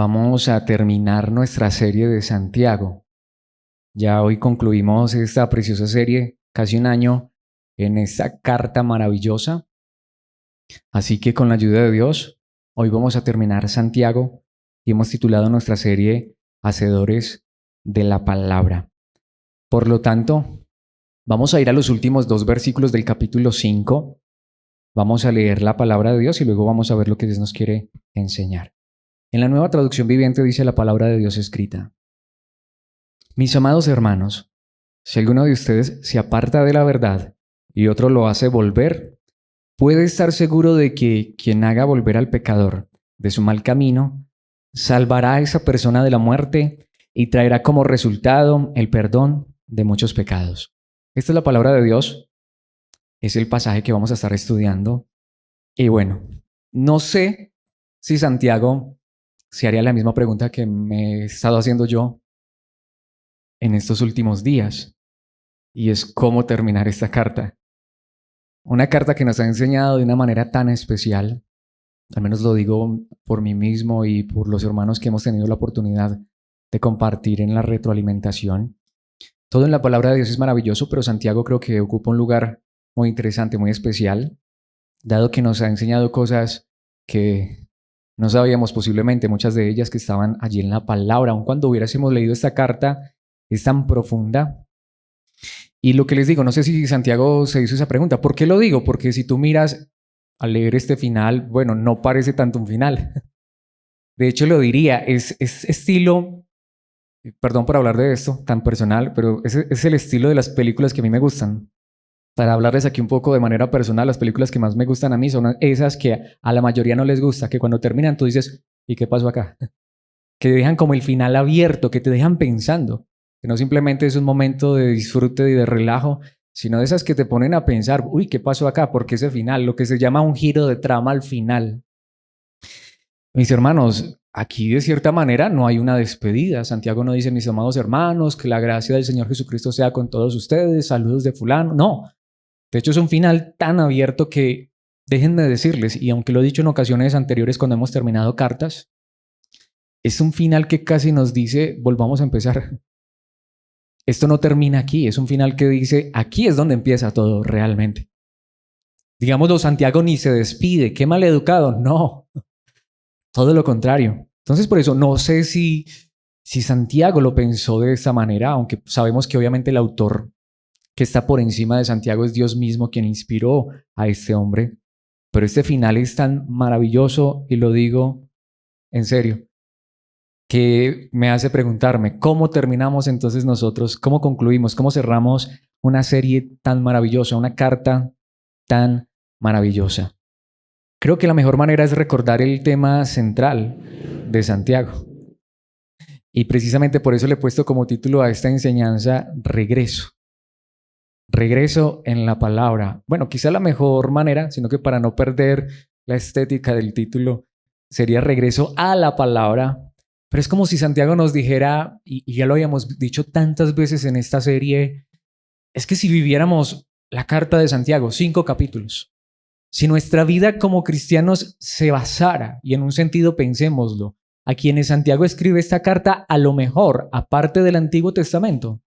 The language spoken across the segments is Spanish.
Vamos a terminar nuestra serie de Santiago. Ya hoy concluimos esta preciosa serie, casi un año, en esta carta maravillosa. Así que con la ayuda de Dios, hoy vamos a terminar Santiago y hemos titulado nuestra serie Hacedores de la Palabra. Por lo tanto, vamos a ir a los últimos 2 versículos del capítulo 5. Vamos a leer la palabra de Dios y luego vamos a ver lo que Dios nos quiere enseñar. En la Nueva Traducción Viviente dice la palabra de Dios escrita: Mis amados hermanos, si alguno de ustedes se aparta de la verdad y otro lo hace volver, puede estar seguro de que quien haga volver al pecador de su mal camino, salvará a esa persona de la muerte y traerá como resultado el perdón de muchos pecados. Esta es la palabra de Dios, es el pasaje que vamos a estar estudiando. Y bueno, no sé si Santiago se haría la misma pregunta que me he estado haciendo yo en estos últimos días, y es cómo terminar esta carta. Una carta que nos ha enseñado de una manera tan especial, al menos lo digo por mí mismo y por los hermanos que hemos tenido la oportunidad de compartir en la retroalimentación. Todo en la palabra de Dios es maravilloso, pero Santiago creo que ocupa un lugar muy interesante, muy especial, dado que nos ha enseñado cosas que no sabíamos posiblemente, muchas de ellas que estaban allí en la palabra, aun cuando hubiésemos leído esta carta, es tan profunda. Y lo que les digo, no sé si Santiago se hizo esa pregunta. ¿Por qué lo digo? Porque si tú miras al leer este final, bueno, no parece tanto un final. De hecho, lo diría, es estilo, perdón por hablar de esto tan personal, pero es el estilo de las películas que a mí me gustan. Para hablarles aquí un poco de manera personal, las películas que más me gustan a mí son esas que a la mayoría no les gusta, que cuando terminan tú dices, ¿y qué pasó acá? Que dejan como el final abierto, que te dejan pensando, que no simplemente es un momento de disfrute y de relajo, sino de esas que te ponen a pensar, uy, ¿qué pasó acá? ¿Por qué ese final? Lo que se llama un giro de trama al final. Mis hermanos, aquí de cierta manera no hay una despedida. Santiago no dice, mis amados hermanos, que la gracia del Señor Jesucristo sea con todos ustedes, saludos de fulano. No, de hecho es un final tan abierto que déjenme decirles, y aunque lo he dicho en ocasiones anteriores cuando hemos terminado cartas, es un final que casi nos dice, volvamos a empezar. Esto no termina aquí, es un final que dice, aquí es donde empieza todo realmente. Digámoslo, Santiago ni se despide, qué maleducado, no, todo lo contrario. Entonces por eso no sé si Santiago lo pensó de esta manera, aunque sabemos que obviamente el autor que está por encima de Santiago es Dios mismo quien inspiró a este hombre, pero este final es tan maravilloso y lo digo en serio, que me hace preguntarme, ¿cómo terminamos entonces nosotros? ¿Cómo concluimos? ¿Cómo cerramos una serie tan maravillosa, una carta tan maravillosa? Creo que la mejor manera es recordar el tema central de Santiago. Y precisamente por eso le he puesto como título a esta enseñanza, regreso. Regreso en la palabra. Bueno, quizá la mejor manera, sino que para no perder la estética del título, sería regreso a la palabra. Pero es como si Santiago nos dijera, y ya lo habíamos dicho tantas veces en esta serie, es que si viviéramos la carta de Santiago, 5 capítulos, si nuestra vida como cristianos se basara, y en un sentido pensémoslo, a quienes Santiago escribe esta carta, a lo mejor, aparte del Antiguo Testamento,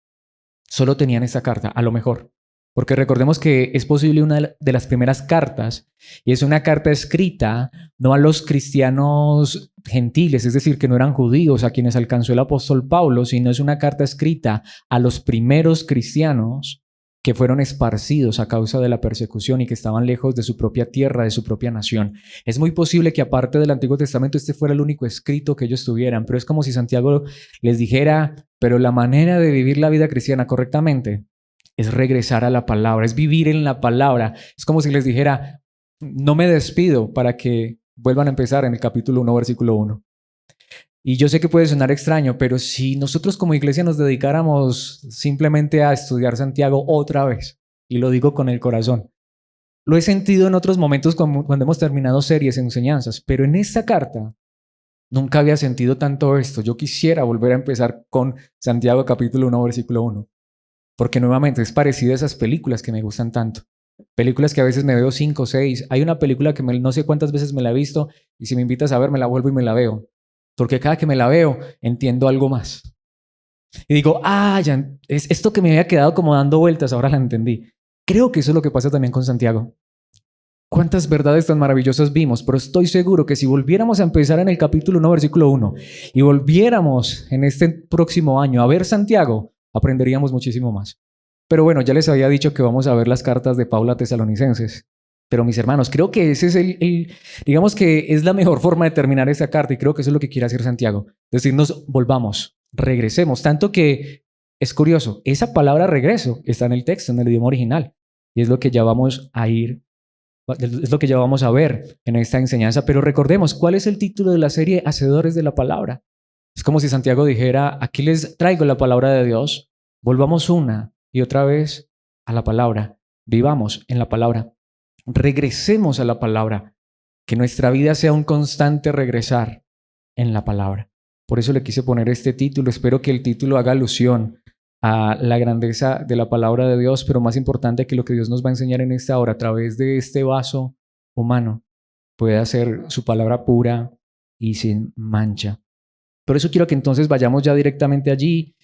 solo tenían esta carta, a lo mejor. Porque recordemos que es posible una de las primeras cartas, y es una carta escrita no a los cristianos gentiles, es decir, que no eran judíos a quienes alcanzó el apóstol Pablo, sino es una carta escrita a los primeros cristianos que fueron esparcidos a causa de la persecución y que estaban lejos de su propia tierra, de su propia nación. Es muy posible que aparte del Antiguo Testamento este fuera el único escrito que ellos tuvieran, pero es como si Santiago les dijera, pero la manera de vivir la vida cristiana correctamente es regresar a la palabra, es vivir en la palabra. Es como si les dijera, no me despido para que vuelvan a empezar en el capítulo 1, versículo 1. Y yo sé que puede sonar extraño, pero si nosotros como iglesia nos dedicáramos simplemente a estudiar Santiago otra vez, y lo digo con el corazón, lo he sentido en otros momentos cuando hemos terminado series, enseñanzas, pero en esta carta nunca había sentido tanto esto. Yo quisiera volver a empezar con Santiago capítulo 1, versículo 1, porque nuevamente es parecida a esas películas que me gustan tanto. Películas que a veces me veo 5 o 6. Hay una película que no sé cuántas veces me la he visto y si me invitas a ver me la vuelvo y me la veo. porque cada que me la veo entiendo algo más. Y digo, ya, es esto que me había quedado como dando vueltas, ahora la entendí. Creo que eso es lo que pasa también con Santiago. Cuántas verdades tan maravillosas vimos, pero estoy seguro que si volviéramos a empezar en el capítulo 1, versículo 1, y volviéramos en este próximo año a ver Santiago, aprenderíamos muchísimo más. Pero bueno, ya les había dicho que vamos a ver las cartas de Pablo a Tesalonicenses. Pero mis hermanos, creo que ese es digamos que es la mejor forma de terminar esa carta y creo que eso es lo que quiere hacer Santiago. Decirnos, volvamos, regresemos. Tanto que es curioso, esa palabra regreso está en el texto, en el idioma original. Y es lo que ya vamos a es lo que ya vamos a ver en esta enseñanza. Pero recordemos, ¿cuál es el título de la serie? Hacedores de la palabra. Es como si Santiago dijera, aquí les traigo la palabra de Dios, volvamos una y otra vez a la palabra, vivamos en la palabra, regresemos a la palabra, que nuestra vida sea un constante regresar en la palabra. Por eso le quise poner este título, espero que el título haga alusión a la grandeza de la palabra de Dios, pero más importante que lo que Dios nos va a enseñar en esta hora a través de este vaso humano pueda ser su palabra pura y sin mancha. Por eso quiero que entonces vayamos ya directamente allí,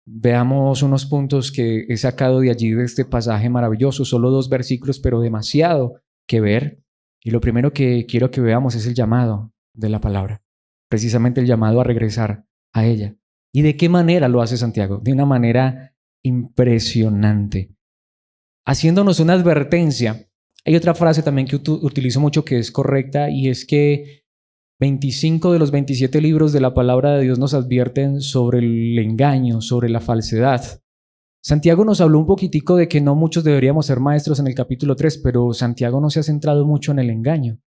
veamos unos puntos que he sacado de allí de este pasaje maravilloso, solo 2 versículos, pero demasiado que ver. Y lo primero que quiero que veamos es el llamado de la palabra, precisamente el llamado a regresar a ella. ¿Y de qué manera lo hace Santiago? De una manera impresionante, haciéndonos una advertencia. Hay otra frase también que utilizo mucho que es correcta y es que 25 de los 27 libros de la palabra de Dios nos advierten sobre el engaño, sobre la falsedad. Santiago nos habló un poquitico de que no muchos deberíamos ser maestros en el capítulo 3, pero Santiago no se ha centrado mucho en el engaño,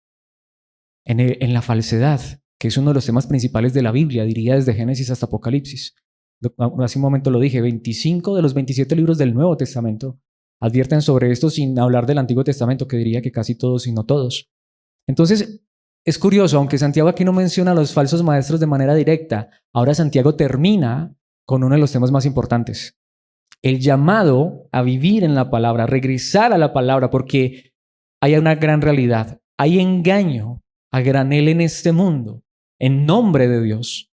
en la falsedad, que es uno de los temas principales de la Biblia, diría desde Génesis hasta Apocalipsis. Hace un momento lo dije, 25 de los 27 libros del Nuevo Testamento advierten sobre esto sin hablar del Antiguo Testamento, que diría que casi todos y no todos. Entonces, es curioso, aunque Santiago aquí no menciona a los falsos maestros de manera directa, ahora Santiago termina con uno de los temas más importantes. El llamado a vivir en la palabra, regresar a la palabra, porque hay una gran realidad. Hay engaño a granel en este mundo, en nombre de Dios.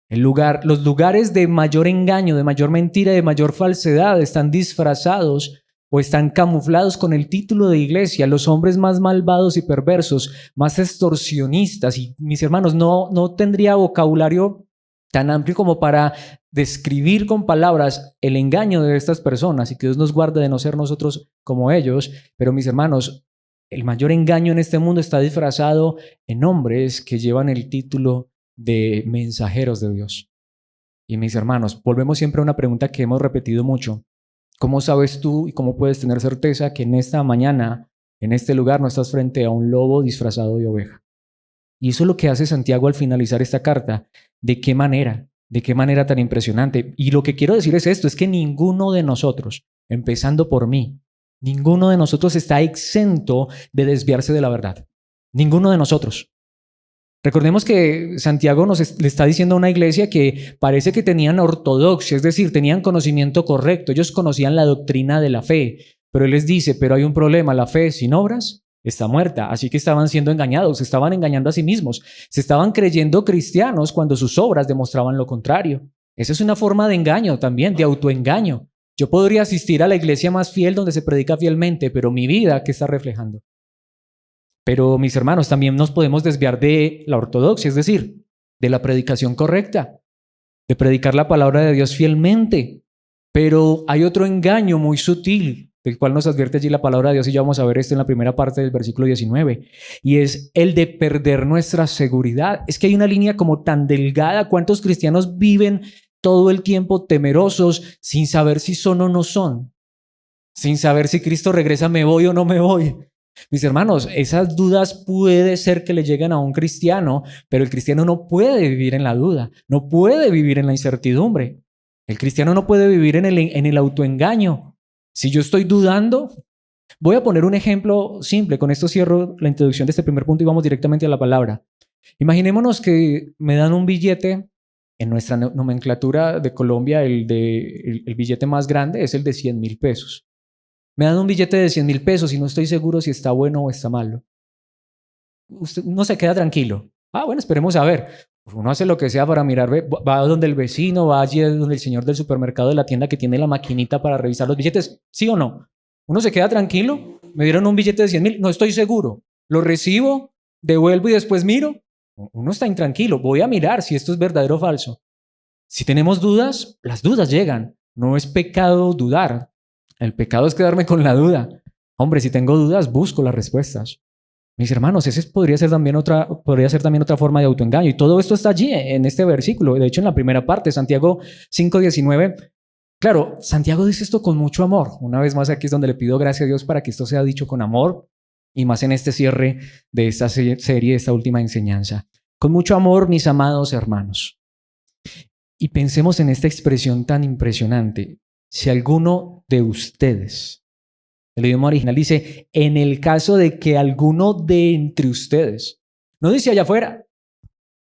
Los lugares de mayor engaño, de mayor mentira, de mayor falsedad están disfrazados o están camuflados con el título de iglesia. Los hombres más malvados y perversos, más extorsionistas. Y mis hermanos, no tendría vocabulario tan amplio como para describir con palabras el engaño de estas personas y que Dios nos guarde de no ser nosotros como ellos. Pero mis hermanos, el mayor engaño en este mundo está disfrazado en hombres que llevan el título de mensajeros de Dios. Y mis hermanos, volvemos siempre a una pregunta que hemos repetido mucho. ¿Cómo sabes tú y cómo puedes tener certeza que en esta mañana, en este lugar, no estás frente a un lobo disfrazado de oveja? Y eso es lo que hace Santiago al finalizar esta carta. ¿De qué manera? ¿De qué manera tan impresionante? Y lo que quiero decir es esto, es que ninguno de nosotros, empezando por mí, ninguno de nosotros está exento de desviarse de la verdad. Ninguno de nosotros. Recordemos que Santiago le está diciendo a una iglesia que parece que tenían ortodoxia, es decir, tenían conocimiento correcto, ellos conocían la doctrina de la fe, pero él les dice, pero hay un problema, la fe sin obras está muerta, así que estaban siendo engañados, se estaban engañando a sí mismos, se estaban creyendo cristianos cuando sus obras demostraban lo contrario. Esa es una forma de engaño también, de autoengaño. Yo podría asistir a la iglesia más fiel donde se predica fielmente, pero mi vida, ¿qué está reflejando? Pero mis hermanos, también nos podemos desviar de la ortodoxia, es decir, de la predicación correcta, de predicar la palabra de Dios fielmente. Pero hay otro engaño muy sutil, del cual nos advierte allí la palabra de Dios, y ya vamos a ver esto en la primera parte del versículo 19, y es el de perder nuestra seguridad. Es que hay una línea como tan delgada. ¿Cuántos cristianos viven todo el tiempo temerosos sin saber si son o no son? Sin saber si Cristo regresa, ¿me voy o no me voy? Mis hermanos, esas dudas puede ser que le lleguen a un cristiano, pero el cristiano no puede vivir en la duda, no puede vivir en la incertidumbre. El cristiano no puede vivir en el autoengaño. Si yo estoy dudando, voy a poner un ejemplo simple. Con esto cierro la introducción de este primer punto y vamos directamente a la palabra. Imaginémonos que me dan un billete. En nuestra nomenclatura de Colombia, el billete más grande es el de 100,000 pesos. Me dan un billete de 100,000 pesos y no estoy seguro si está bueno o está malo. Usted no se queda tranquilo. Bueno, esperemos a ver. Uno hace lo que sea para mirar, va donde el vecino, va allí donde el señor del supermercado de la tienda que tiene la maquinita para revisar los billetes, ¿sí o no? Uno se queda tranquilo, me dieron un billete de 100,000, no estoy seguro, lo recibo, devuelvo y después miro. Uno está intranquilo, voy a mirar si esto es verdadero o falso. Si tenemos dudas, las dudas llegan. No es pecado dudar, el pecado es quedarme con la duda. Hombre, si tengo dudas, busco las respuestas. Mis hermanos, ese podría ser también otra forma de autoengaño. Y todo esto está allí en este versículo. De hecho, en la primera parte, Santiago 5:19. Claro, Santiago dice esto con mucho amor. Una vez más, aquí es donde le pido gracias a Dios para que esto sea dicho con amor. Y más en este cierre de esta serie, de esta última enseñanza. Con mucho amor, mis amados hermanos. Y pensemos en esta expresión tan impresionante. Si alguno de ustedes... El idioma original dice, en el caso de que alguno de entre ustedes, no dice allá afuera.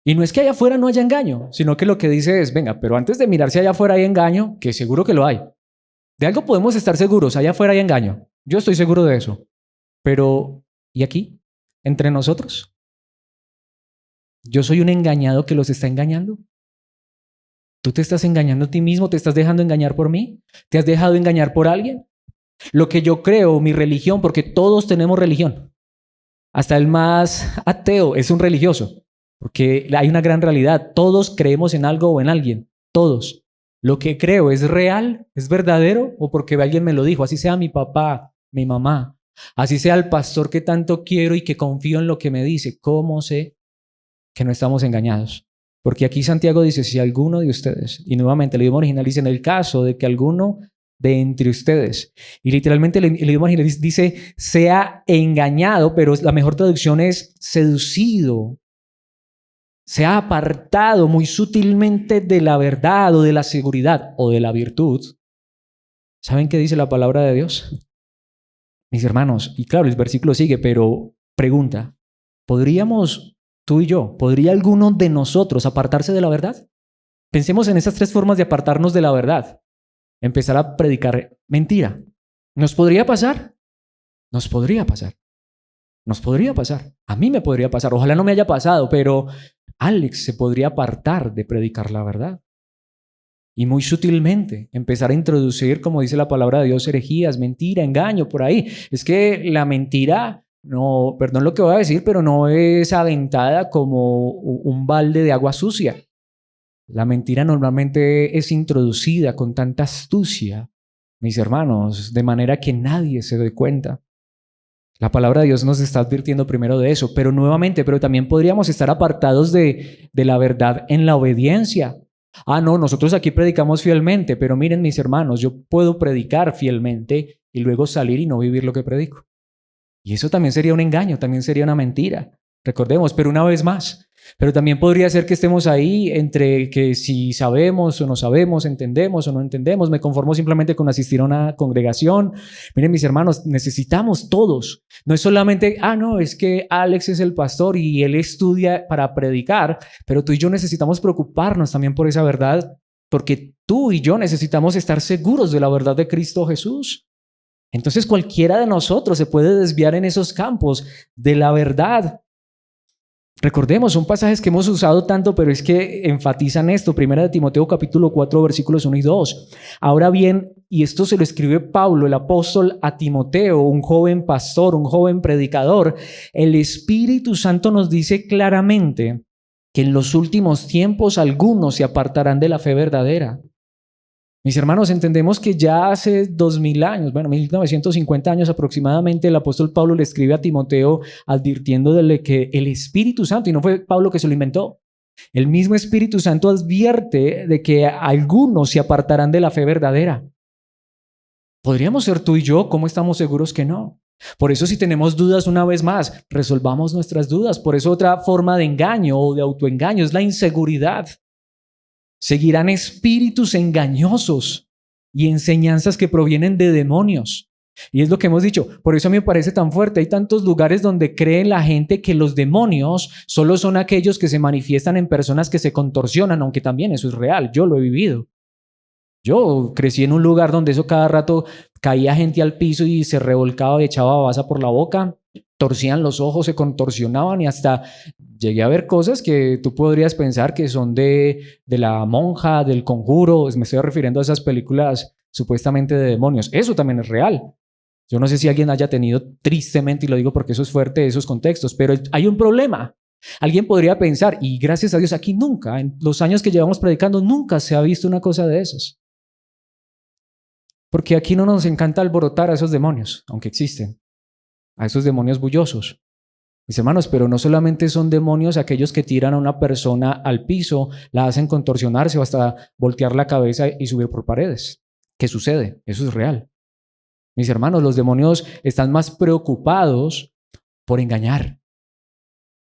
Y no es que allá afuera no haya engaño, sino que lo que dice es, venga, pero antes de mirar si allá afuera hay engaño, que seguro que lo hay. De algo podemos estar seguros, allá afuera hay engaño. Yo estoy seguro de eso. Pero, ¿y aquí? ¿Entre nosotros? ¿Yo soy un engañado que los está engañando? ¿Tú te estás engañando a ti mismo? ¿Te estás dejando engañar por mí? ¿Te has dejado engañar por alguien? Lo que yo creo, mi religión, porque todos tenemos religión. Hasta el más ateo es un religioso, porque hay una gran realidad. Todos creemos en algo o en alguien, todos. Lo que creo es real, es verdadero, o porque alguien me lo dijo, así sea mi papá, mi mamá, así sea el pastor que tanto quiero y que confío en lo que me dice. ¿Cómo sé que no estamos engañados? Porque aquí Santiago dice, si alguno de ustedes, y nuevamente el idioma original dice, en el caso de que alguno de entre ustedes. Y literalmente el idioma original dice sea engañado, pero la mejor traducción es seducido. Se ha apartado muy sutilmente de la verdad o de la seguridad o de la virtud. ¿Saben qué dice la palabra de Dios? Mis hermanos, y claro, el versículo sigue, pero pregunta, ¿podríamos, tú y yo, podría alguno de nosotros apartarse de la verdad? Pensemos en esas tres formas de apartarnos de la verdad. Empezar a predicar mentira. ¿Nos podría pasar? Nos podría pasar. Nos podría pasar. A mí me podría pasar. Ojalá no me haya pasado, pero Alex se podría apartar de predicar la verdad. Y muy sutilmente empezar a introducir, como dice la palabra de Dios, herejías, mentira, engaño, por ahí. Es que la mentira, no, perdón lo que voy a decir, pero no es aventada como un balde de agua sucia. La mentira normalmente es introducida con tanta astucia, mis hermanos, de manera que nadie se dé cuenta. La palabra de Dios nos está advirtiendo primero de eso, pero también podríamos estar apartados de la verdad en la obediencia. No, nosotros aquí predicamos fielmente, pero miren mis hermanos, yo puedo predicar fielmente y luego salir y no vivir lo que predico. Y eso también sería un engaño, también sería una mentira. Recordemos, pero una vez más, pero también podría ser que estemos ahí entre que si sabemos o no sabemos, entendemos o no entendemos, me conformo simplemente con asistir a una congregación. Miren mis hermanos, necesitamos todos. No es solamente, no, es que Alex es el pastor y él estudia para predicar, pero tú y yo necesitamos preocuparnos también por esa verdad, porque tú y yo necesitamos estar seguros de la verdad de Cristo Jesús. Entonces cualquiera de nosotros se puede desviar en esos campos de la verdad. Recordemos, son pasajes que hemos usado tanto, pero es que enfatizan esto. Primera de Timoteo capítulo 4, versículos 1 y 2. Ahora bien, y esto se lo escribe Pablo, el apóstol, a Timoteo, un joven pastor, un joven predicador. El Espíritu Santo nos dice claramente que en los últimos tiempos algunos se apartarán de la fe verdadera. Mis hermanos, entendemos que ya hace 2000 años, 1950 años aproximadamente, el apóstol Pablo le escribe a Timoteo advirtiéndole que el Espíritu Santo, y no fue Pablo que se lo inventó, el mismo Espíritu Santo advierte de que algunos se apartarán de la fe verdadera. ¿Podríamos ser tú y yo? ¿Cómo estamos seguros que no? Por eso si tenemos dudas, una vez más, resolvamos nuestras dudas. Por eso otra forma de engaño o de autoengaño es la inseguridad. Seguirán espíritus engañosos y enseñanzas que provienen de demonios. Y es lo que hemos dicho. Por eso a mí me parece tan fuerte. Hay tantos lugares donde cree la gente que los demonios solo son aquellos que se manifiestan en personas que se contorsionan, aunque también eso es real. Yo lo he vivido. Yo crecí en un lugar donde eso cada rato caía gente al piso y se revolcaba y echaba babasa por la boca. Torcían los ojos, se contorsionaban y hasta llegué a ver cosas que tú podrías pensar que son de la monja, del Conjuro. Me estoy refiriendo a esas películas supuestamente de demonios. Eso también es real. Yo no sé si alguien haya tenido, tristemente, y lo digo porque eso es fuerte, esos contextos, pero hay un problema. Alguien podría pensar, y gracias a Dios aquí nunca, en los años que llevamos predicando, nunca se ha visto una cosa de esas. Porque aquí no nos encanta alborotar a esos demonios, aunque existen, a esos demonios bullosos. Mis hermanos, pero no solamente son demonios aquellos que tiran a una persona al piso, la hacen contorsionarse o hasta voltear la cabeza y subir por paredes. ¿Qué sucede? Eso es real. Mis hermanos, los demonios están más preocupados por engañar.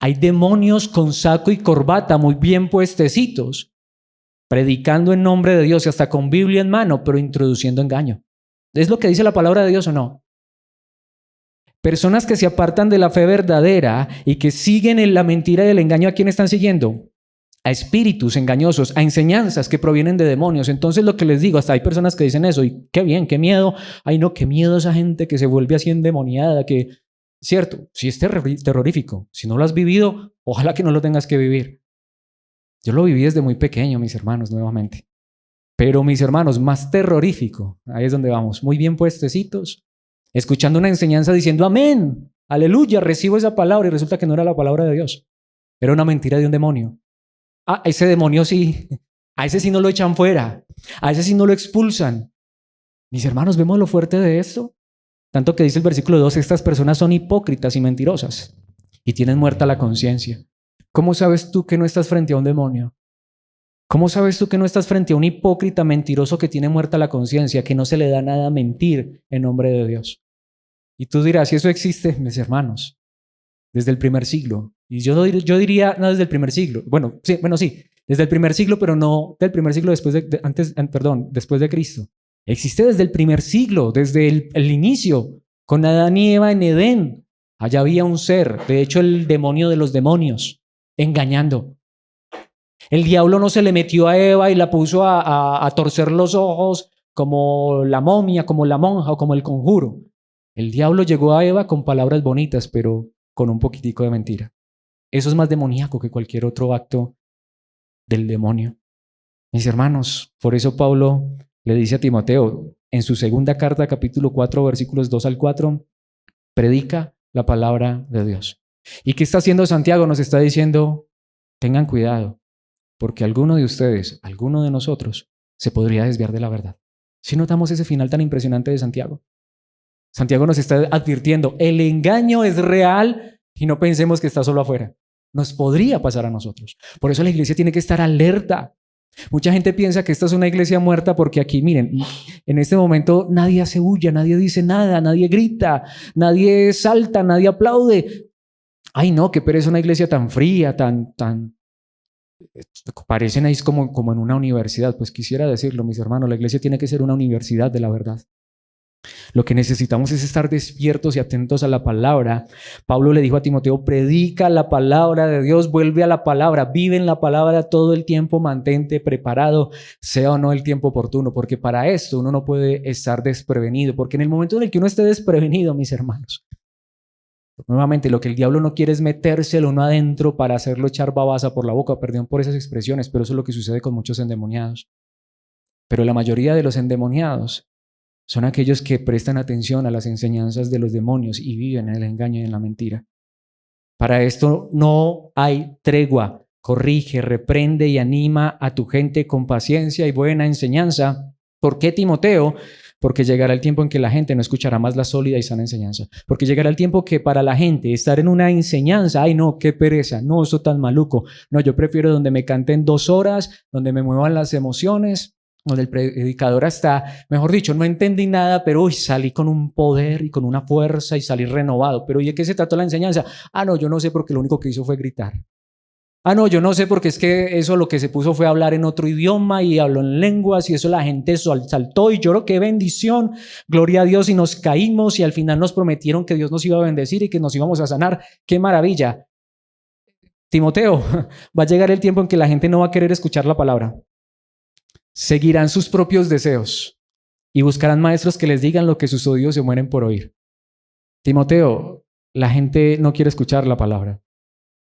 Hay demonios con saco y corbata muy bien puestecitos, predicando en nombre de Dios y hasta con Biblia en mano, pero introduciendo engaño. ¿Es lo que dice la palabra de Dios o no? Personas que se apartan de la fe verdadera y que siguen en la mentira y el engaño, ¿a quién están siguiendo? A espíritus engañosos, a enseñanzas que provienen de demonios. Entonces lo que les digo, hasta hay personas que dicen eso, y qué bien, qué miedo. Ay no, qué miedo esa gente que se vuelve así endemoniada, que, cierto, sí es terrorífico. Si no lo has vivido, ojalá que no lo tengas que vivir. Yo lo viví desde muy pequeño, mis hermanos, nuevamente. Pero mis hermanos, más terrorífico, ahí es donde vamos, muy bien puestecitos, escuchando una enseñanza diciendo amén, aleluya, recibo esa palabra, y resulta que no era la palabra de Dios, era una mentira de un demonio. Ah, ese demonio sí, a ese sí no lo echan fuera, a ese sí no lo expulsan. Mis hermanos, ¿vemos lo fuerte de esto? Tanto que dice el versículo 2, estas personas son hipócritas y mentirosas y tienen muerta la conciencia. ¿Cómo sabes tú que no estás frente a un demonio? ¿Cómo sabes tú que no estás frente a un hipócrita mentiroso que tiene muerta la conciencia, que no se le da nada a mentir en nombre de Dios? Y tú dirás, si eso existe, mis hermanos, desde el primer siglo. Y yo diría, no desde el primer siglo. Bueno, sí, desde el primer siglo, pero no del primer siglo después de Cristo. Existe desde el primer siglo, desde el inicio, con Adán y Eva en Edén. Allá había un ser, de hecho el demonio de los demonios, engañando. El diablo no se le metió a Eva y la puso a torcer los ojos como la momia, como la monja o como el Conjuro. El diablo llegó a Eva con palabras bonitas, pero con un poquitico de mentira. Eso es más demoníaco que cualquier otro acto del demonio. Mis hermanos, por eso Pablo le dice a Timoteo en su segunda carta, capítulo 4, versículos 2 al 4, predica la palabra de Dios. ¿Y qué está haciendo Santiago? Nos está diciendo, tengan cuidado, porque alguno de ustedes, alguno de nosotros, se podría desviar de la verdad. Si notamos ese final tan impresionante de Santiago. Santiago nos está advirtiendo, el engaño es real y no pensemos que está solo afuera. Nos podría pasar a nosotros. Por eso la iglesia tiene que estar alerta. Mucha gente piensa que esta es una iglesia muerta porque aquí, miren, en este momento nadie hace bulla, nadie dice nada, nadie grita, nadie salta, nadie aplaude. Ay no, qué pereza una iglesia tan fría, tan parecen ahí como en una universidad. Pues quisiera decirlo, mis hermanos, la iglesia tiene que ser una universidad de la verdad. Lo que necesitamos es estar despiertos y atentos a la palabra. Pablo le dijo a Timoteo, predica la palabra de Dios, vuelve a la palabra, vive en la palabra todo el tiempo, mantente preparado, sea o no el tiempo oportuno, porque para esto uno no puede estar desprevenido, porque en el momento en el que uno esté desprevenido, mis hermanos, nuevamente lo que el diablo no quiere es metérselo uno adentro para hacerlo echar babasa por la boca, perdón por esas expresiones, pero eso es lo que sucede con muchos endemoniados. Pero la mayoría de los endemoniados son aquellos que prestan atención a las enseñanzas de los demonios y viven en el engaño y en la mentira. Para esto no hay tregua. Corrige, reprende y anima a tu gente con paciencia y buena enseñanza. ¿Por qué, Timoteo? Porque llegará el tiempo en que la gente no escuchará más la sólida y sana enseñanza. Porque llegará el tiempo que para la gente estar en una enseñanza, ay no, qué pereza, no, eso tan maluco. No, yo prefiero donde me canten 2 horas, donde me muevan las emociones, donde el predicador está, mejor dicho, no entendí nada, pero salí con un poder y con una fuerza y salí renovado. Pero ¿y de qué se trató la enseñanza? Ah, no, yo no sé porque lo único que hizo fue gritar. Ah, no, yo no sé porque es que eso lo que se puso fue hablar en otro idioma y habló en lenguas y eso la gente saltó y lloró, qué bendición, gloria a Dios, y nos caímos y al final nos prometieron que Dios nos iba a bendecir y que nos íbamos a sanar. ¡Qué maravilla! Timoteo, va a llegar el tiempo en que la gente no va a querer escuchar la palabra. Seguirán sus propios deseos y buscarán maestros que les digan lo que sus oídos se mueren por oír. Timoteo, la gente no quiere escuchar la palabra.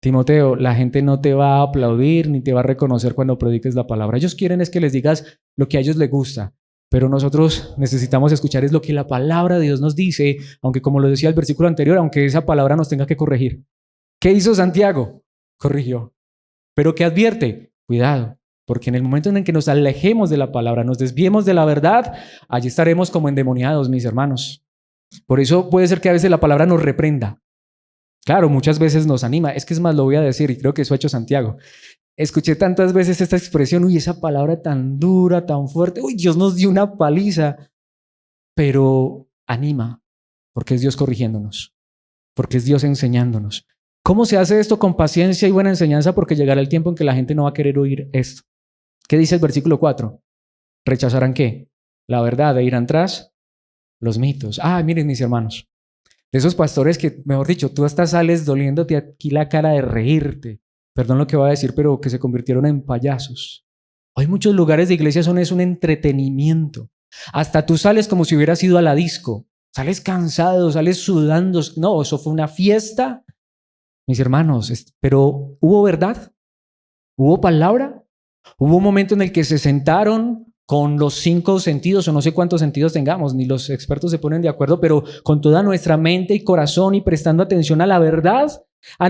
Timoteo, la gente no te va a aplaudir ni te va a reconocer cuando prediques la palabra. Ellos quieren es que les digas lo que a ellos les gusta, pero nosotros necesitamos escuchar es lo que la palabra de Dios nos dice, aunque como lo decía el versículo anterior, aunque esa palabra nos tenga que corregir. ¿Qué hizo Santiago? Corrigió. ¿Pero qué advierte? Cuidado, porque en el momento en el que nos alejemos de la palabra, nos desviemos de la verdad, allí estaremos como endemoniados, mis hermanos. Por eso puede ser que a veces la palabra nos reprenda. Claro, muchas veces nos anima. Es que es más, lo voy a decir y creo que eso ha hecho Santiago. Escuché tantas veces esta expresión, uy, esa palabra tan dura, tan fuerte, uy, Dios nos dio una paliza, pero anima, porque es Dios corrigiéndonos, porque es Dios enseñándonos. ¿Cómo se hace esto? Con paciencia y buena enseñanza, porque llegará el tiempo en que la gente no va a querer oír esto. ¿Qué dice el versículo 4? ¿Rechazarán qué? La verdad, e irán tras los mitos. Miren, mis hermanos, de esos pastores que, mejor dicho, tú hasta sales doliéndote aquí la cara de reírte. Perdón lo que voy a decir, pero que se convirtieron en payasos. Hoy muchos lugares de iglesia es un entretenimiento. Hasta tú sales como si hubieras ido a la disco. Sales cansado, sales sudando. No, eso fue una fiesta. Mis hermanos, pero ¿hubo verdad? ¿Hubo palabra? ¿Hubo un momento en el que se sentaron con los 5 sentidos o no sé cuántos sentidos tengamos, ni los expertos se ponen de acuerdo, pero con toda nuestra mente y corazón y prestando atención a la verdad?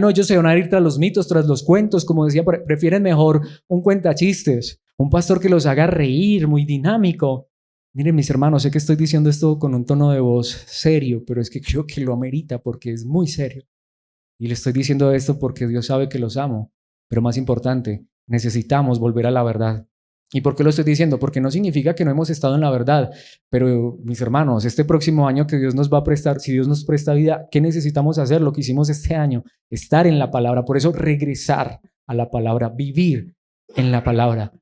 No, ellos se van a ir tras los mitos, tras los cuentos, como decía, prefieren mejor un cuentachistes, un pastor que los haga reír, muy dinámico. Miren, mis hermanos, sé que estoy diciendo esto con un tono de voz serio, pero es que creo que lo amerita porque es muy serio. Y le estoy diciendo esto porque Dios sabe que los amo, pero más importante, necesitamos volver a la verdad. ¿Y por qué lo estoy diciendo? Porque no significa que no hemos estado en la verdad, pero mis hermanos, este próximo año que Dios nos va a prestar, si Dios nos presta vida, ¿qué necesitamos hacer? Lo que hicimos este año, estar en la palabra, por eso regresar a la palabra, vivir en la palabra.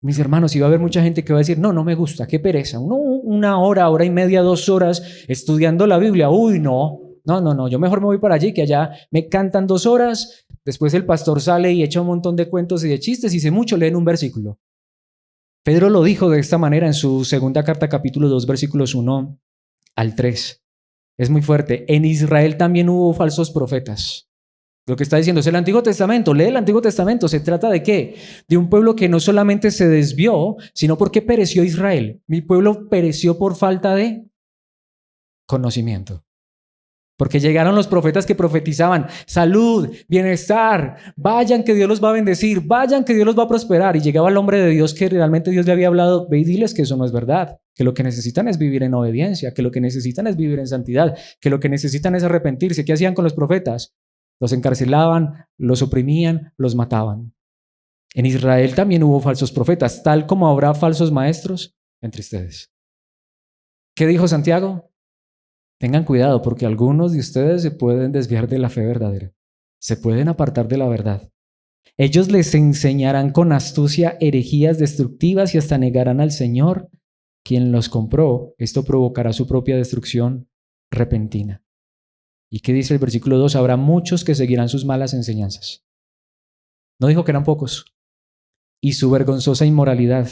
Mis hermanos, y va a haber mucha gente que va a decir, no me gusta, qué pereza, una hora, hora y media, 2 horas estudiando la Biblia, no, yo mejor me voy para allí, que allá me cantan 2 horas, después el pastor sale y echa un montón de cuentos y de chistes y sé mucho, leen un versículo. Pedro lo dijo de esta manera en su segunda carta, capítulo 2, versículos 1 al 3. Es muy fuerte. En Israel también hubo falsos profetas. Lo que está diciendo es el Antiguo Testamento. Lee el Antiguo Testamento. ¿Se trata de qué? De un pueblo que no solamente se desvió, sino porque pereció Israel. Mi pueblo pereció por falta de conocimiento. Porque llegaron los profetas que profetizaban salud, bienestar, vayan que Dios los va a bendecir, vayan que Dios los va a prosperar. Y llegaba el hombre de Dios que realmente Dios le había hablado, ve y diles que eso no es verdad, que lo que necesitan es vivir en obediencia, que lo que necesitan es vivir en santidad, que lo que necesitan es arrepentirse. ¿Qué hacían con los profetas? Los encarcelaban, los oprimían, los mataban. En Israel también hubo falsos profetas, tal como habrá falsos maestros entre ustedes. ¿Qué dijo Santiago? Tengan cuidado porque algunos de ustedes se pueden desviar de la fe verdadera. Se pueden apartar de la verdad. Ellos les enseñarán con astucia herejías destructivas y hasta negarán al Señor, quien los compró. Esto provocará su propia destrucción repentina. ¿Y qué dice el versículo 2? Habrá muchos que seguirán sus malas enseñanzas. No dijo que eran pocos. Y su vergonzosa inmoralidad.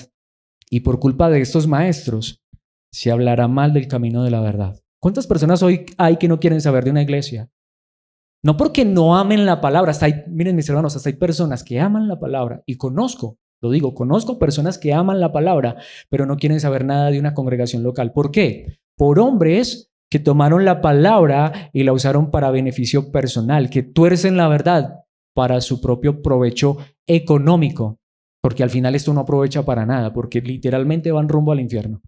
Y por culpa de estos maestros se hablará mal del camino de la verdad. ¿Cuántas personas hoy hay que no quieren saber de una iglesia? No porque no amen la palabra. Miren mis hermanos, hasta hay personas que aman la palabra y conozco personas que aman la palabra, pero no quieren saber nada de una congregación local. ¿Por qué? Por hombres que tomaron la palabra y la usaron para beneficio personal, que tuercen la verdad para su propio provecho económico, porque al final esto no aprovecha para nada, porque literalmente van rumbo al infierno.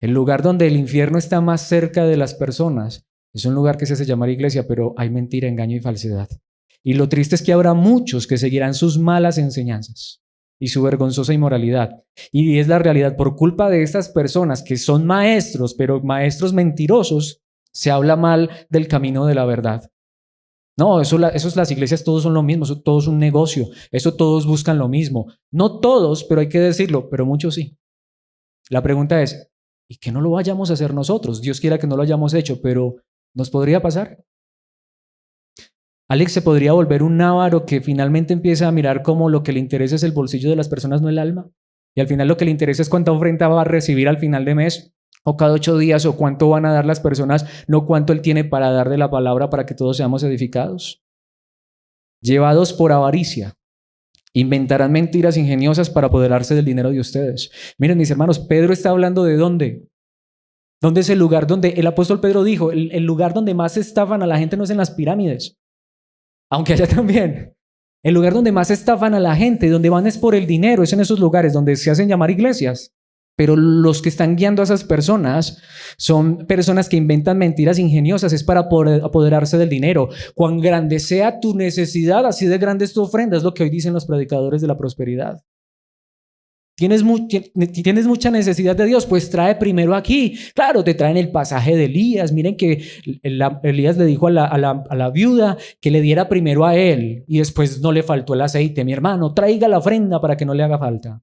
El lugar donde el infierno está más cerca de las personas es un lugar que se hace llamar iglesia, pero hay mentira, engaño y falsedad. Y lo triste es que habrá muchos que seguirán sus malas enseñanzas y su vergonzosa inmoralidad. Y es la realidad, por culpa de estas personas que son maestros, pero maestros mentirosos, se habla mal del camino de la verdad. No, eso las iglesias todos son lo mismo, eso todo es un negocio, eso todos buscan lo mismo. No todos, pero hay que decirlo, pero muchos sí. La pregunta es, ¿y que no lo vayamos a hacer nosotros? Dios quiera que no lo hayamos hecho, pero ¿nos podría pasar? Alex se podría volver un avaro que finalmente empieza a mirar como lo que le interesa es el bolsillo de las personas, no el alma. Y al final lo que le interesa es cuánta ofrenda va a recibir al final de mes, o cada 8 días, o cuánto van a dar las personas, no cuánto él tiene para dar de la palabra para que todos seamos edificados. llevados por avaricia, inventarán mentiras ingeniosas para apoderarse del dinero de ustedes. Miren, mis hermanos, Pedro está hablando de dónde. ¿Dónde es el lugar donde el apóstol Pedro dijo, el lugar donde más estafan a la gente no es en las pirámides, aunque allá también? El lugar donde más estafan a la gente, donde van es por el dinero, es en esos lugares donde se hacen llamar iglesias. Pero los que están guiando a esas personas son personas que inventan mentiras ingeniosas, es para poder apoderarse del dinero. Cuán grande sea tu necesidad, así de grande es tu ofrenda, es lo que hoy dicen los predicadores de la prosperidad. ¿Tienes mucha necesidad de Dios? Pues trae primero aquí. Claro, te traen el pasaje de Elías. Miren que Elías le dijo a la viuda que le diera primero a él y después no le faltó el aceite. Mi hermano, traiga la ofrenda para que no le haga falta.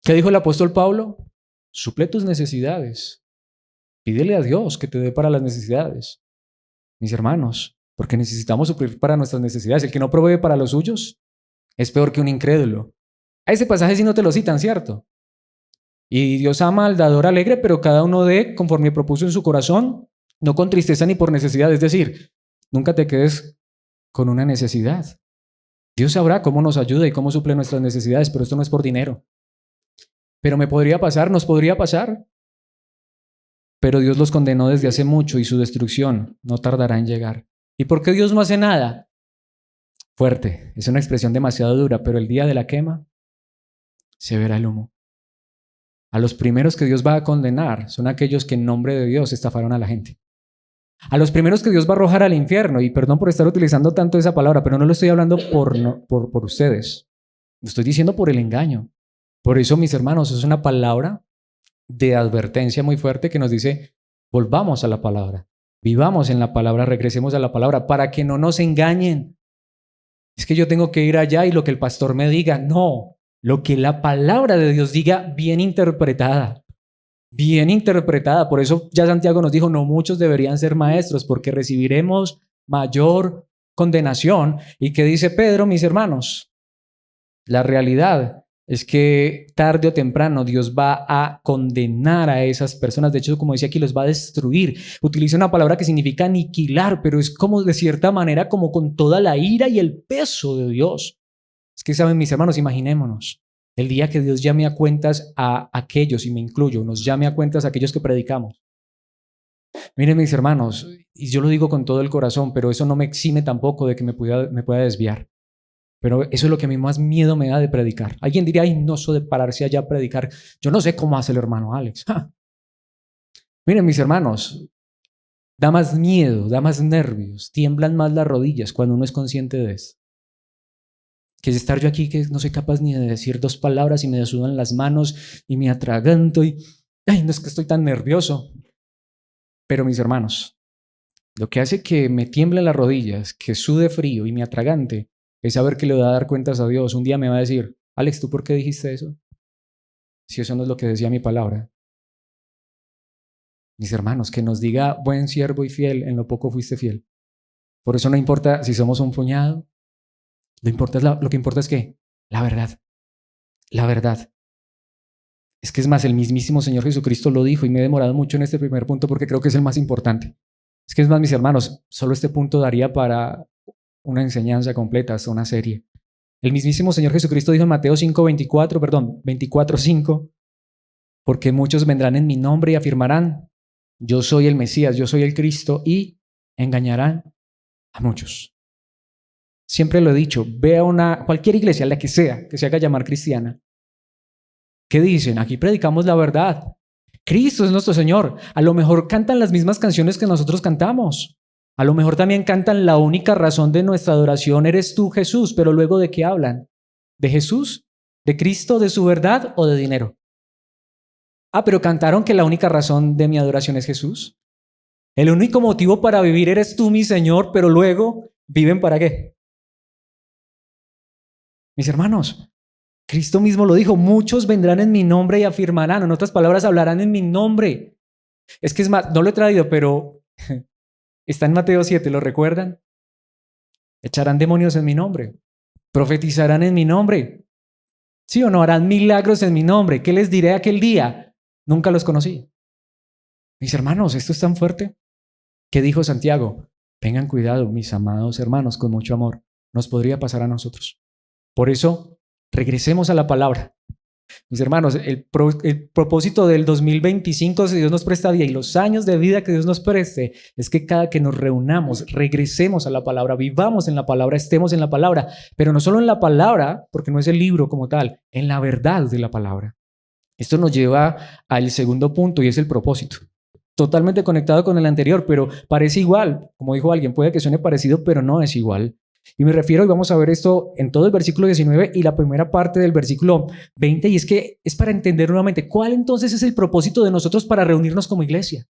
¿Qué dijo el apóstol Pablo? Suple tus necesidades. Pídele a Dios que te dé para las necesidades. Mis hermanos, porque necesitamos suplir para nuestras necesidades. El que no provee para los suyos es peor que un incrédulo. A ese pasaje sí no te lo citan, ¿cierto? Y Dios ama al dador alegre, pero cada uno dé conforme propuso en su corazón, no con tristeza ni por necesidad. Es decir, nunca te quedes con una necesidad. Dios sabrá cómo nos ayuda y cómo suple nuestras necesidades, pero esto no es por dinero. Pero nos podría pasar. Pero Dios los condenó desde hace mucho y su destrucción no tardará en llegar. ¿Y por qué Dios no hace nada? Fuerte, es una expresión demasiado dura, pero el día de la quema se verá el humo. A los primeros que Dios va a condenar son aquellos que en nombre de Dios estafaron a la gente. A los primeros que Dios va a arrojar al infierno, y perdón por estar utilizando tanto esa palabra, pero no lo estoy hablando por ustedes. Lo estoy diciendo por el engaño. Por eso, mis hermanos, es una palabra de advertencia muy fuerte que nos dice, volvamos a la palabra, vivamos en la palabra, regresemos a la palabra, para que no nos engañen. Es que yo tengo que ir allá y lo que el pastor me diga. No, lo que la palabra de Dios diga bien interpretada. Bien interpretada. Por eso ya Santiago nos dijo, no muchos deberían ser maestros porque recibiremos mayor condenación. ¿Y qué dice Pedro, mis hermanos? La realidad es que tarde o temprano Dios va a condenar a esas personas. De hecho, como dice aquí, los va a destruir. Utiliza una palabra que significa aniquilar, pero es como de cierta manera como con toda la ira y el peso de Dios. Es que saben, mis hermanos, imaginémonos el día que Dios llame a cuentas a aquellos, y me incluyo, nos llame a cuentas a aquellos que predicamos. Miren, mis hermanos, y yo lo digo con todo el corazón, pero eso no me exime tampoco de que me pueda desviar. Pero eso es lo que a mí más miedo me da de predicar. Alguien diría, ay, no, eso de pararse allá a predicar. Yo no sé cómo hace el hermano Alex. ¡Ja! Miren, mis hermanos, da más miedo, da más nervios, tiemblan más las rodillas cuando uno es consciente de esto. Que es estar yo aquí que no soy capaz ni de decir dos palabras y me sudan las manos y me atraganto y, ay, no es que estoy tan nervioso. Pero mis hermanos, lo que hace que me tiemblen las rodillas, que sude frío y me atragante, es saber que le voy a dar cuentas a Dios. Un día me va a decir, Alex, ¿tú por qué dijiste eso? Si eso no es lo que decía mi palabra. Mis hermanos, que nos diga buen siervo y fiel, en lo poco fuiste fiel. Por eso no importa si somos un puñado. Lo que importa es que la verdad. La verdad. Es que es más, el mismísimo Señor Jesucristo lo dijo y me he demorado mucho en este primer punto porque creo que es el más importante. Es que es más, mis hermanos, solo este punto daría para una enseñanza completa, hasta una serie. El mismísimo Señor Jesucristo dijo en Mateo 24:5, porque muchos vendrán en mi nombre y afirmarán, yo soy el Mesías, yo soy el Cristo, y engañarán a muchos. Siempre lo he dicho, ve a cualquier iglesia, la que sea, que se haga llamar cristiana. ¿Qué dicen? Aquí predicamos la verdad. Cristo es nuestro Señor. A lo mejor cantan las mismas canciones que nosotros cantamos. A lo mejor también cantan la única razón de nuestra adoración eres tú, Jesús, pero luego ¿de qué hablan? ¿De Jesús? ¿De Cristo? ¿De su verdad o de dinero? Ah, pero cantaron que la única razón de mi adoración es Jesús. El único motivo para vivir eres tú, mi Señor, pero luego ¿viven para qué? Mis hermanos, Cristo mismo lo dijo, muchos vendrán en mi nombre y afirmarán, en otras palabras, hablarán en mi nombre. Es que es más, no lo he traído, pero está en Mateo 7, ¿lo recuerdan? Echarán demonios en mi nombre, profetizarán en mi nombre. ¿Sí o no? Harán milagros en mi nombre. ¿Qué les diré aquel día? Nunca los conocí. Mis hermanos, esto es tan fuerte. ¿Qué dijo Santiago? Tengan cuidado, mis amados hermanos, con mucho amor. nos podría pasar a nosotros. Por eso, regresemos a la palabra. Mis hermanos, el propósito del 2025, si Dios nos presta vida, y los años de vida que Dios nos preste, es que cada que nos reunamos, regresemos a la palabra, vivamos en la palabra, estemos en la palabra, pero no solo en la palabra, porque no es el libro como tal, en la verdad de la palabra. Esto nos lleva al segundo punto y es el propósito. Totalmente conectado con el anterior, pero parece igual. Como dijo alguien, puede que suene parecido, pero no es igual. Y me refiero, y vamos a ver esto en todo el versículo 19 y la primera parte del versículo 20, y es que es para entender nuevamente cuál entonces es el propósito de nosotros para reunirnos como iglesia.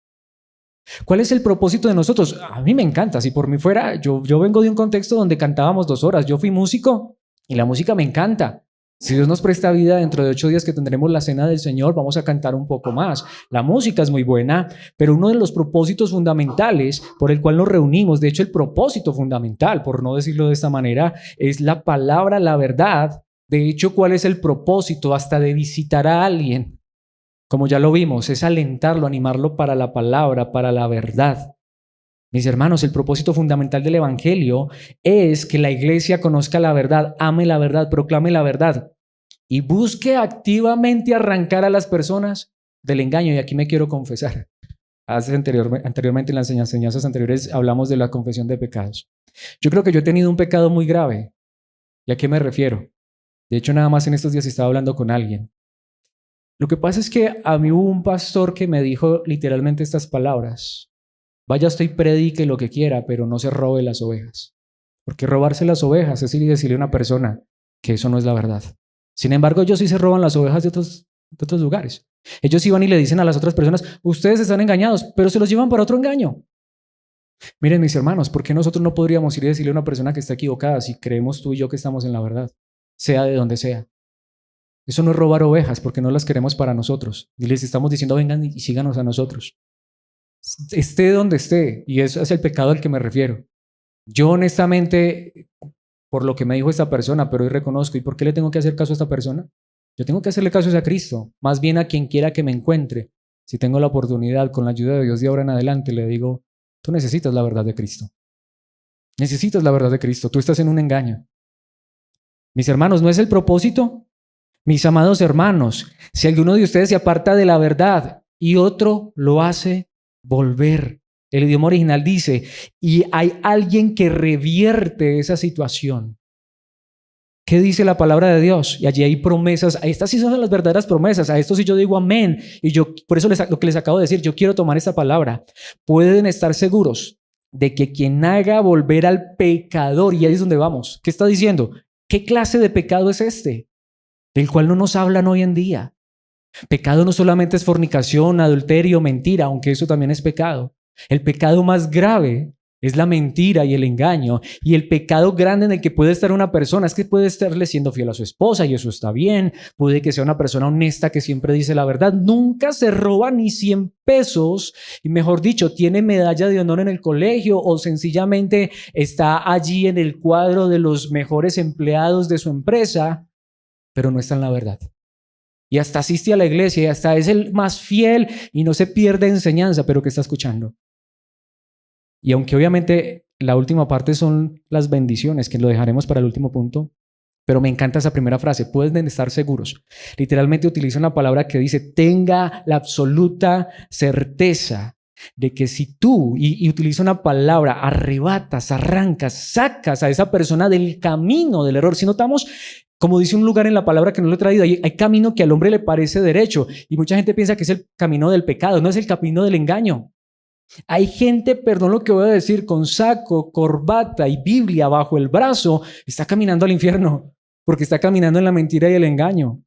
¿Cuál es el propósito de nosotros? A mí me encanta, si por mí fuera, yo vengo de un contexto donde cantábamos 2 horas, yo fui músico y la música me encanta. Si Dios nos presta vida, dentro de 8 días que tendremos la cena del Señor, vamos a cantar un poco más. La música es muy buena, pero uno de los propósitos fundamentales por el cual nos reunimos, de hecho el propósito fundamental, por no decirlo de esta manera, es la palabra, la verdad. De hecho, ¿cuál es el propósito hasta de visitar a alguien? Como ya lo vimos, es alentarlo, animarlo para la palabra, para la verdad. Mis hermanos, el propósito fundamental del Evangelio es que la iglesia conozca la verdad, ame la verdad, proclame la verdad y busque activamente arrancar a las personas del engaño. Y aquí me quiero confesar. Anteriormente en las enseñanzas anteriores hablamos de la confesión de pecados. Yo creo que yo he tenido un pecado muy grave. ¿Y a qué me refiero? De hecho, nada más en estos días estaba hablando con alguien. Lo que pasa es que a mí hubo un pastor que me dijo literalmente estas palabras. Vaya usted y predique lo que quiera, pero no se robe las ovejas. Porque robarse las ovejas es ir y decirle a una persona que eso no es la verdad. Sin embargo, ellos sí se roban las ovejas de otros lugares. Ellos iban y le dicen a las otras personas, ustedes están engañados, pero se los llevan para otro engaño. Miren, mis hermanos, ¿por qué nosotros no podríamos ir y decirle a una persona que está equivocada si creemos tú y yo que estamos en la verdad? Sea de donde sea. Eso no es robar ovejas porque no las queremos para nosotros. Y les estamos diciendo, vengan y síganos a nosotros. Esté donde esté, y eso es el pecado al que me refiero. Yo honestamente, por lo que me dijo esta persona, pero hoy reconozco, ¿y por qué le tengo que hacer caso a esta persona? Yo tengo que hacerle caso a Cristo, más bien a quien quiera que me encuentre. Si tengo la oportunidad, con la ayuda de Dios de ahora en adelante, le digo, tú necesitas la verdad de Cristo. Necesitas la verdad de Cristo, tú estás en un engaño. Mis hermanos, ¿no es el propósito? Mis amados hermanos, si alguno de ustedes se aparta de la verdad y otro lo hace volver. El idioma original dice, y hay alguien que revierte esa situación. ¿Qué dice la palabra de Dios? Y allí hay promesas. Estas sí son las verdaderas promesas. A esto sí yo digo amén. Y yo, por eso lo que les acabo de decir, yo quiero tomar esta palabra. Pueden estar seguros de que quien haga volver al pecador, y ahí es donde vamos. ¿Qué está diciendo? ¿Qué clase de pecado es este? Del cual no nos hablan hoy en día. Pecado no solamente es fornicación, adulterio, mentira, aunque eso también es pecado. El pecado más grave es la mentira y el engaño. Y el pecado grande en el que puede estar una persona es que puede estarle siendo fiel a su esposa y eso está bien. Puede que sea una persona honesta que siempre dice la verdad. Nunca se roba ni 100 pesos y mejor dicho, tiene medalla de honor en el colegio o sencillamente está allí en el cuadro de los mejores empleados de su empresa, pero no está en la verdad. Y hasta asiste a la iglesia y hasta es el más fiel y no se pierde enseñanza, pero que está escuchando. Y aunque obviamente la última parte son las bendiciones, que lo dejaremos para el último punto, pero me encanta esa primera frase, pueden estar seguros. Literalmente utiliza una palabra que dice, tenga la absoluta certeza de que si tú, y utiliza una palabra, arrebatas, arrancas, sacas a esa persona del camino del error. Si notamos, como dice un lugar en la palabra que no lo he traído, hay camino que al hombre le parece derecho y mucha gente piensa que es el camino del pecado, no es el camino del engaño. Hay gente, perdón lo que voy a decir, con saco, corbata y Biblia bajo el brazo, está caminando al infierno porque está caminando en la mentira y el engaño.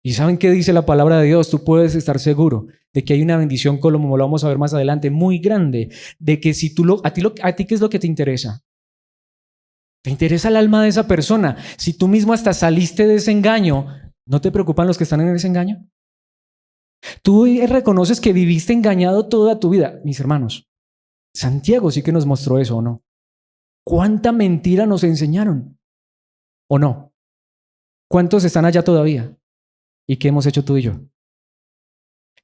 ¿Y saben qué dice la palabra de Dios? Tú puedes estar seguro de que hay una bendición, como lo vamos a ver más adelante, muy grande, de que si a ti ¿qué es lo que te interesa? ¿Te interesa el alma de esa persona? Si tú mismo hasta saliste de ese engaño, ¿no te preocupan los que están en ese engaño? Tú reconoces que viviste engañado toda tu vida. Mis hermanos, Santiago sí que nos mostró eso, ¿o no? ¿Cuánta mentira nos enseñaron? ¿O no? ¿Cuántos están allá todavía? ¿Y qué hemos hecho tú y yo?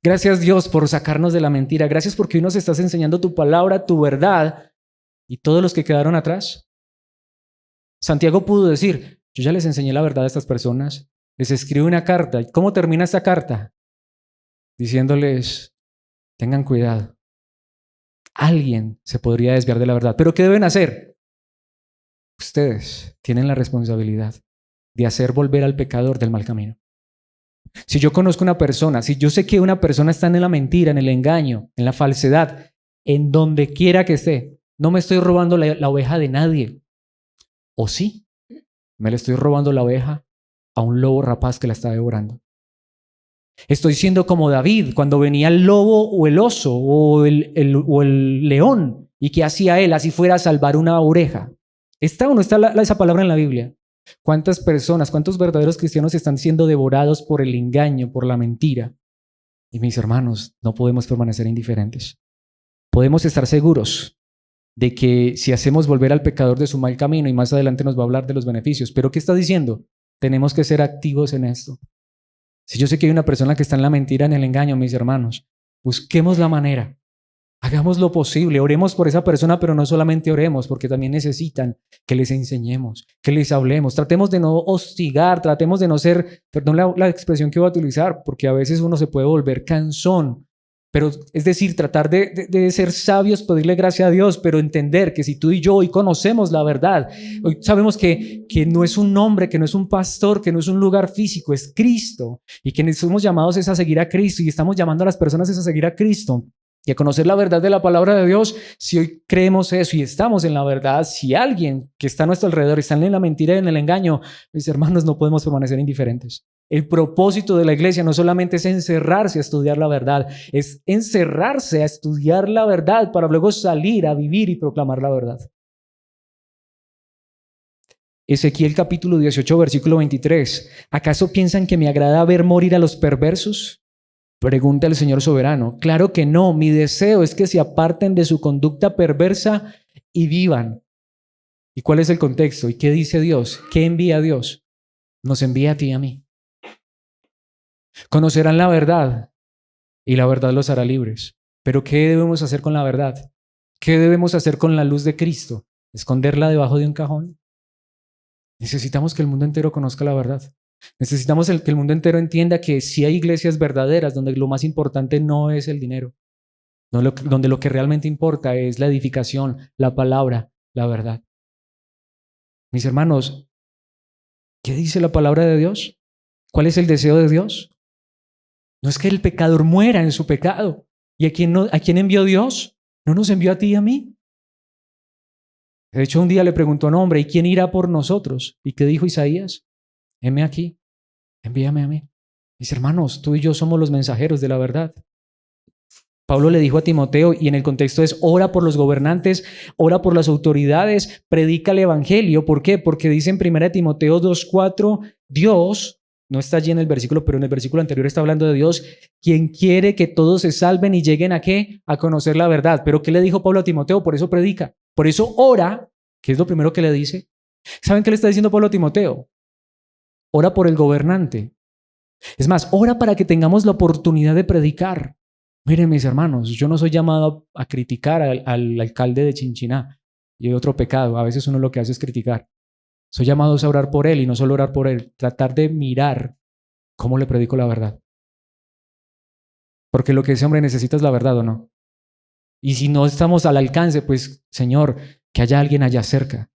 Gracias Dios por sacarnos de la mentira. Gracias porque hoy nos estás enseñando tu palabra, tu verdad. ¿Y todos los que quedaron atrás? Santiago pudo decir, yo ya les enseñé la verdad a estas personas, les escribo una carta. ¿Cómo termina esta carta? Diciéndoles, tengan cuidado. Alguien se podría desviar de la verdad. ¿Pero qué deben hacer? Ustedes tienen la responsabilidad de hacer volver al pecador del mal camino. Si yo conozco una persona, si yo sé que una persona está en la mentira, en el engaño, en la falsedad, en donde quiera que esté, no me estoy robando la oveja de nadie. ¿O sí? Me le estoy robando la oveja a un lobo rapaz que la está devorando. Estoy siendo como David cuando venía el lobo o el oso o el león. ¿Y qué hacía él? Así fuera a salvar una oreja. ¿Está o no está esa palabra en la Biblia? ¿Cuántas personas, cuántos verdaderos cristianos están siendo devorados por el engaño, por la mentira? Y mis hermanos, no podemos permanecer indiferentes. Podemos estar seguros de que si hacemos volver al pecador de su mal camino, y más adelante nos va a hablar de los beneficios, pero ¿qué está diciendo? Tenemos que ser activos en esto. Si yo sé que hay una persona que está en la mentira, en el engaño, mis hermanos, busquemos la manera. Hagamos lo posible, oremos por esa persona, pero no solamente oremos, porque también necesitan que les enseñemos, que les hablemos. Tratemos de no hostigar, tratemos de no ser, perdón la expresión que voy a utilizar, porque a veces uno se puede volver cansón. Pero es decir, tratar de ser sabios, pedirle gracia a Dios, pero entender que si tú y yo hoy conocemos la verdad, hoy sabemos que no es un hombre, que no es un pastor, que no es un lugar físico, es Cristo. Y que somos llamados es a seguir a Cristo y estamos llamando a las personas es a seguir a Cristo. Y a conocer la verdad de la palabra de Dios. Si hoy creemos eso y estamos en la verdad, si alguien que está a nuestro alrededor está en la mentira y en el engaño, mis hermanos, no podemos permanecer indiferentes. El propósito de la iglesia no solamente es encerrarse a estudiar la verdad, es encerrarse a estudiar la verdad para luego salir a vivir y proclamar la verdad. Ezequiel capítulo 18, versículo 23. ¿Acaso piensan que me agrada ver morir a los perversos? Pregunta el Señor soberano. Claro que no, mi deseo es que se aparten de su conducta perversa y vivan. ¿Y cuál es el contexto? ¿Y qué dice Dios? ¿Qué envía Dios? Nos envía a ti y a mí. Conocerán la verdad y la verdad los hará libres. Pero ¿qué debemos hacer con la verdad? ¿Qué debemos hacer con la luz de Cristo? ¿Esconderla debajo de un cajón? Necesitamos que el mundo entero conozca la verdad. Necesitamos que el mundo entero entienda que sí hay iglesias verdaderas donde lo más importante no es el dinero, donde lo que realmente importa es la edificación, la palabra, la verdad. Mis hermanos, ¿qué dice la palabra de Dios? ¿Cuál es el deseo de Dios? No es que el pecador muera en su pecado. ¿Y a quién envió Dios? ¿No nos envió a ti y a mí? De hecho, un día le preguntó a un hombre, ¿y quién irá por nosotros? ¿Y qué dijo Isaías? Heme aquí, envíame a mí. Mis hermanos, tú y yo somos los mensajeros de la verdad. Pablo le dijo a Timoteo, y en el contexto es, ora por los gobernantes, ora por las autoridades, predica el evangelio. ¿Por qué? Porque dice en 1 Timoteo 2:4, Dios, no está allí en el versículo, pero en el versículo anterior está hablando de Dios, quien quiere que todos se salven y lleguen ¿a qué? A conocer la verdad. ¿Pero qué le dijo Pablo a Timoteo? Por eso predica, por eso ora, que es lo primero que le dice. ¿Saben qué le está diciendo Pablo a Timoteo? Ora por el gobernante. Es más, ora para que tengamos la oportunidad de predicar. Miren, mis hermanos, yo no soy llamado a criticar al alcalde de Chinchiná. Y hay otro pecado, a veces uno lo que hace es criticar. Soy llamado a orar por él y no solo orar por él, tratar de mirar cómo le predico la verdad. Porque lo que ese hombre necesita es la verdad, ¿o no? Y si no estamos al alcance, pues, Señor, que haya alguien allá cerca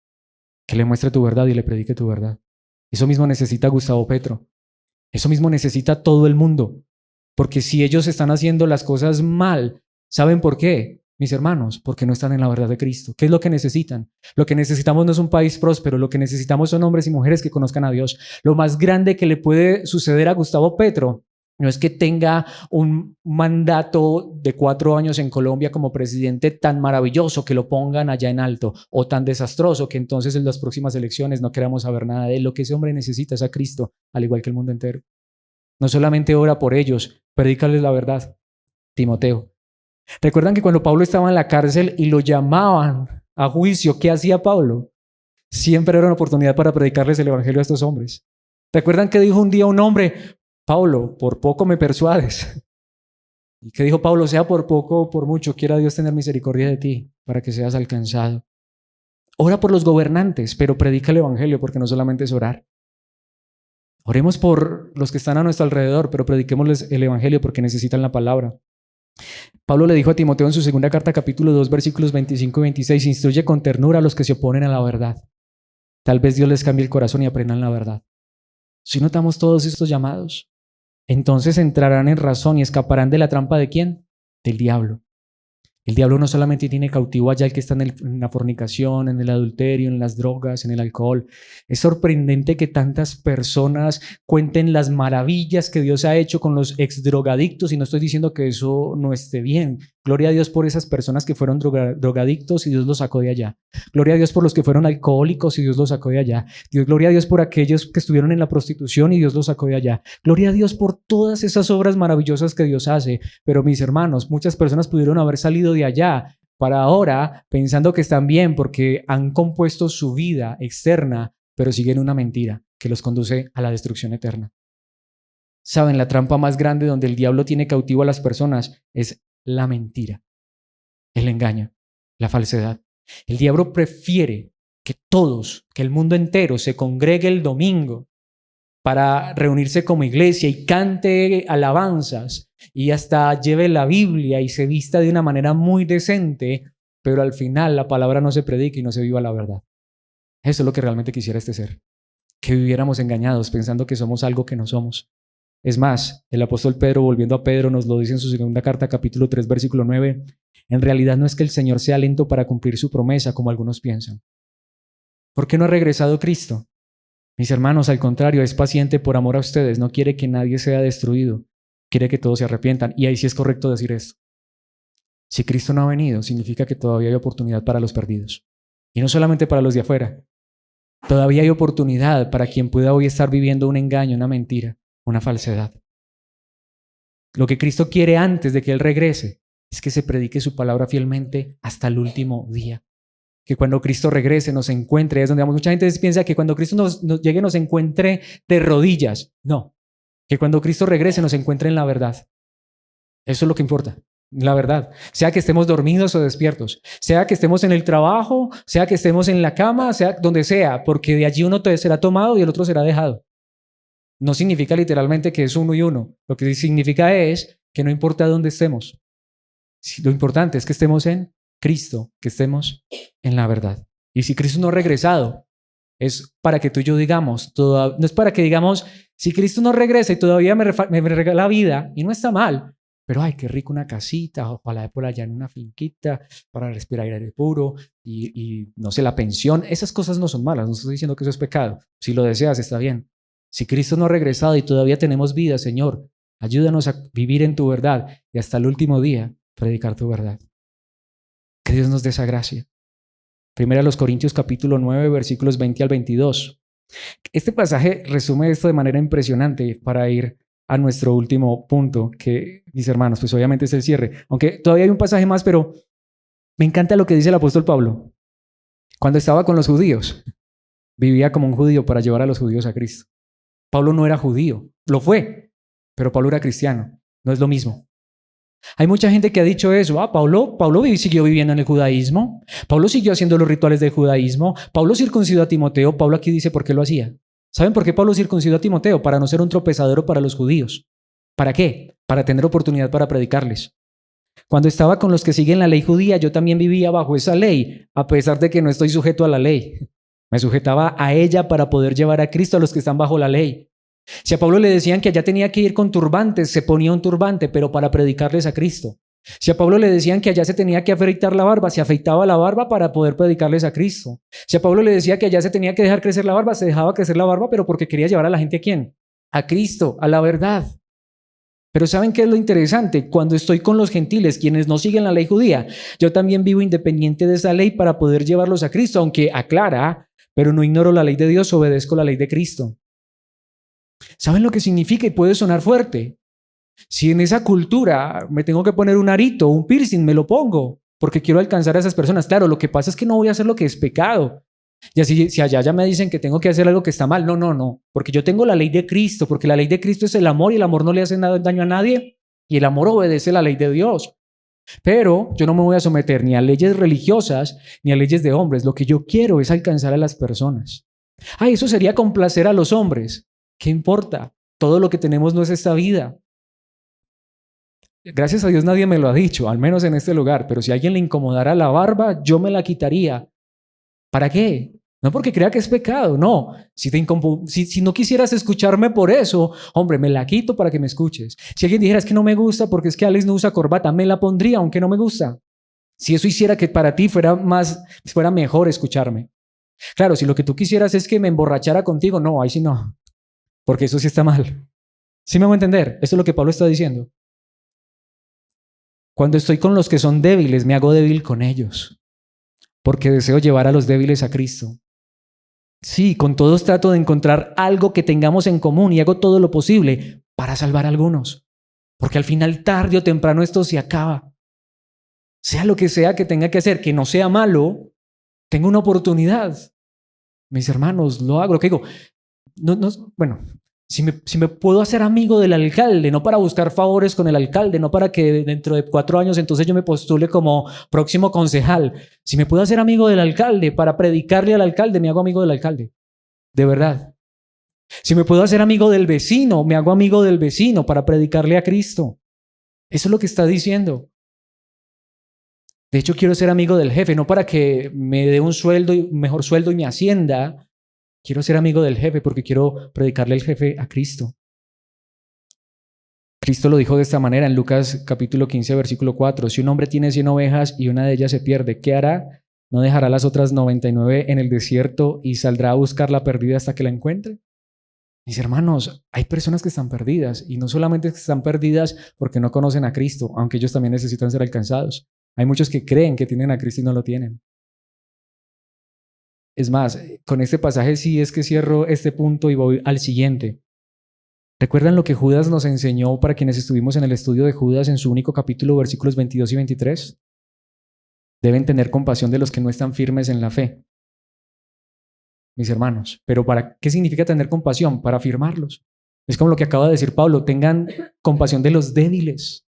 que le muestre tu verdad y le predique tu verdad. Eso mismo necesita Gustavo Petro. Eso mismo necesita todo el mundo. Porque si ellos están haciendo las cosas mal, ¿saben por qué? Mis hermanos, porque no están en la verdad de Cristo. ¿Qué es lo que necesitan? Lo que necesitamos no es un país próspero, lo que necesitamos son hombres y mujeres que conozcan a Dios. Lo más grande que le puede suceder a Gustavo Petro no es que tenga un mandato de 4 años en Colombia como presidente tan maravilloso que lo pongan allá en alto, o tan desastroso que entonces en las próximas elecciones no queramos saber nada de él. Lo que ese hombre necesita es a Cristo, al igual que el mundo entero. No solamente ora por ellos, predícales la verdad. Timoteo. ¿Recuerdan que cuando Pablo estaba en la cárcel y lo llamaban a juicio, qué hacía Pablo? Siempre era una oportunidad para predicarles el evangelio a estos hombres. ¿Recuerdan que dijo un día un hombre, Pablo, por poco me persuades? ¿Y qué dijo Pablo? Sea por poco o por mucho, quiera Dios tener misericordia de ti para que seas alcanzado. Ora por los gobernantes, pero predica el evangelio, porque no solamente es orar. Oremos por los que están a nuestro alrededor, pero prediquémosles el evangelio porque necesitan la palabra. Pablo le dijo a Timoteo en su segunda carta, capítulo 2, versículos 25 y 26, instruye con ternura a los que se oponen a la verdad. Tal vez Dios les cambie el corazón y aprendan la verdad. Si notamos todos estos llamados, entonces entrarán en razón y escaparán de la trampa ¿de quién? Del diablo. El diablo no solamente tiene cautivo allá el que está en la fornicación, en el adulterio, en las drogas, en el alcohol. Es sorprendente que tantas personas cuenten las maravillas que Dios ha hecho con los exdrogadictos, y no estoy diciendo que eso no esté bien. Gloria a Dios por esas personas que fueron drogadictos y Dios los sacó de allá. Gloria a Dios por los que fueron alcohólicos y Dios los sacó de allá. Gloria a Dios por aquellos que estuvieron en la prostitución y Dios los sacó de allá. Gloria a Dios por todas esas obras maravillosas que Dios hace. Pero mis hermanos, muchas personas pudieron haber salido de allá para ahora pensando que están bien porque han compuesto su vida externa, pero siguen una mentira que los conduce a la destrucción eterna. Saben, la trampa más grande donde el diablo tiene cautivo a las personas es la mentira, el engaño, la falsedad. El diablo prefiere que todos, que el mundo entero se congregue el domingo para reunirse como iglesia y cante alabanzas y hasta lleve la Biblia y se vista de una manera muy decente, pero al final la palabra no se predica y no se viva la verdad. Eso es lo que realmente quisiera este ser, que viviéramos engañados pensando que somos algo que no somos. Es más, el apóstol Pedro, volviendo a Pedro, nos lo dice en su segunda carta, capítulo 3, versículo 9. En realidad no es que el Señor sea lento para cumplir su promesa, como algunos piensan. ¿Por qué no ha regresado Cristo? Mis hermanos, al contrario, es paciente por amor a ustedes. No quiere que nadie sea destruido. Quiere que todos se arrepientan. Y ahí sí es correcto decir esto. Si Cristo no ha venido, significa que todavía hay oportunidad para los perdidos. Y no solamente para los de afuera. Todavía hay oportunidad para quien pueda hoy estar viviendo un engaño, una mentira, una falsedad. Lo que Cristo quiere antes de que Él regrese es que se predique su palabra fielmente hasta el último día. Que cuando Cristo regrese nos encuentre, es donde mucha gente piensa que cuando Cristo nos llegue nos encuentre de rodillas. No, que cuando Cristo regrese nos encuentre en la verdad. Eso es lo que importa, la verdad. Sea que estemos dormidos o despiertos, sea que estemos en el trabajo, sea que estemos en la cama, sea donde sea, porque de allí uno será tomado y el otro será dejado. No significa literalmente que es uno y uno. Lo que significa es que no importa dónde estemos. Lo importante es que estemos en Cristo, que estemos en la verdad. Y si Cristo no ha regresado, es para que tú y yo digamos, no es para que digamos, si Cristo no regresa y todavía me regala vida, y no está mal, pero ay, qué rico una casita, ojalá por allá en una finquita, para respirar aire puro, y no sé, la pensión, esas cosas no son malas, no estoy diciendo que eso es pecado. Si lo deseas, está bien. Si Cristo no ha regresado y todavía tenemos vida, Señor, ayúdanos a vivir en tu verdad y hasta el último día predicar tu verdad. Que Dios nos dé esa gracia. Primera a los Corintios capítulo 9, versículos 20 al 22. Este pasaje resume esto de manera impresionante para ir a nuestro último punto, que, mis hermanos, pues obviamente es el cierre. Aunque todavía hay un pasaje más, pero me encanta lo que dice el apóstol Pablo. Cuando estaba con los judíos, vivía como un judío para llevar a los judíos a Cristo. Pablo no era judío, lo fue, pero Pablo era cristiano, no es lo mismo. Hay mucha gente que ha dicho eso, Pablo siguió viviendo en el judaísmo, Pablo siguió haciendo los rituales del judaísmo, Pablo circuncidó a Timoteo. Pablo aquí dice por qué lo hacía. ¿Saben por qué Pablo circuncidó a Timoteo? Para no ser un tropezadero para los judíos. ¿Para qué? Para tener oportunidad para predicarles. Cuando estaba con los que siguen la ley judía, yo también vivía bajo esa ley, a pesar de que no estoy sujeto a la ley. Me sujetaba a ella para poder llevar a Cristo a los que están bajo la ley. Si a Pablo le decían que allá tenía que ir con turbantes, se ponía un turbante, pero para predicarles a Cristo. Si a Pablo le decían que allá se tenía que afeitar la barba, se afeitaba la barba para poder predicarles a Cristo. Si a Pablo le decía que allá se tenía que dejar crecer la barba, se dejaba crecer la barba, pero porque quería llevar a la gente ¿a quién? A Cristo, a la verdad. Pero ¿saben qué es lo interesante? Cuando estoy con los gentiles, quienes no siguen la ley judía, yo también vivo independiente de esa ley para poder llevarlos a Cristo, aunque aclara, pero no ignoro la ley de Dios, obedezco la ley de Cristo. ¿Saben lo que significa? Y puede sonar fuerte. Si en esa cultura me tengo que poner un arito, un piercing, me lo pongo, porque quiero alcanzar a esas personas. Claro, lo que pasa es que no voy a hacer lo que es pecado. Y así, si allá ya me dicen que tengo que hacer algo que está mal, no, porque yo tengo la ley de Cristo, porque la ley de Cristo es el amor y el amor no le hace daño a nadie y el amor obedece la ley de Dios. Pero yo no me voy a someter ni a leyes religiosas ni a leyes de hombres. Lo que yo quiero es alcanzar a las personas. Eso sería complacer a los hombres. ¿Qué importa? Todo lo que tenemos no es esta vida. Gracias a Dios nadie me lo ha dicho, al menos en este lugar, pero si a alguien le incomodara la barba, yo me la quitaría. ¿Para qué? No porque crea que es pecado, no. Si no quisieras escucharme por eso, hombre, me la quito para que me escuches. Si alguien dijera es que no me gusta porque es que Alex no usa corbata, me la pondría aunque no me gusta. Si eso hiciera que para ti fuera mejor escucharme. Claro, si lo que tú quisieras es que me emborrachara contigo, no, ahí sí no, porque eso sí está mal. ¿Sí me voy a entender? Esto es lo que Pablo está diciendo. Cuando estoy con los que son débiles, me hago débil con ellos, porque deseo llevar a los débiles a Cristo. Sí, con todos trato de encontrar algo que tengamos en común y hago todo lo posible para salvar a algunos, porque al final, tarde o temprano, esto se acaba. Sea lo que sea que tenga que hacer, que no sea malo, tengo una oportunidad. Mis hermanos, lo hago. Lo que digo, bueno, si me puedo hacer amigo del alcalde, no para buscar favores con el alcalde, no para que dentro de 4 años entonces yo me postule como próximo concejal. Si me puedo hacer amigo del alcalde para predicarle al alcalde, me hago amigo del alcalde. De verdad. Si me puedo hacer amigo del vecino, me hago amigo del vecino para predicarle a Cristo. Eso es lo que está diciendo. De hecho, quiero ser amigo del jefe, no para que me dé un mejor sueldo y me ascienda. Quiero ser amigo del jefe porque quiero predicarle al jefe a Cristo. Cristo lo dijo de esta manera en Lucas capítulo 15, versículo 4. Si un hombre tiene 100 ovejas y una de ellas se pierde, ¿qué hará? ¿No dejará las otras 99 en el desierto y saldrá a buscar la perdida hasta que la encuentre? Mis hermanos, hay personas que están perdidas y no solamente están perdidas porque no conocen a Cristo, aunque ellos también necesitan ser alcanzados. Hay muchos que creen que tienen a Cristo y no lo tienen. Es más, con este pasaje sí es que cierro este punto y voy al siguiente. ¿Recuerdan lo que Judas nos enseñó para quienes estuvimos en el estudio de Judas en su único capítulo, versículos 22 y 23? Deben tener compasión de los que no están firmes en la fe. Mis hermanos, pero ¿qué significa tener compasión? Para afirmarlos. Es como lo que acaba de decir Pablo, tengan compasión de los débiles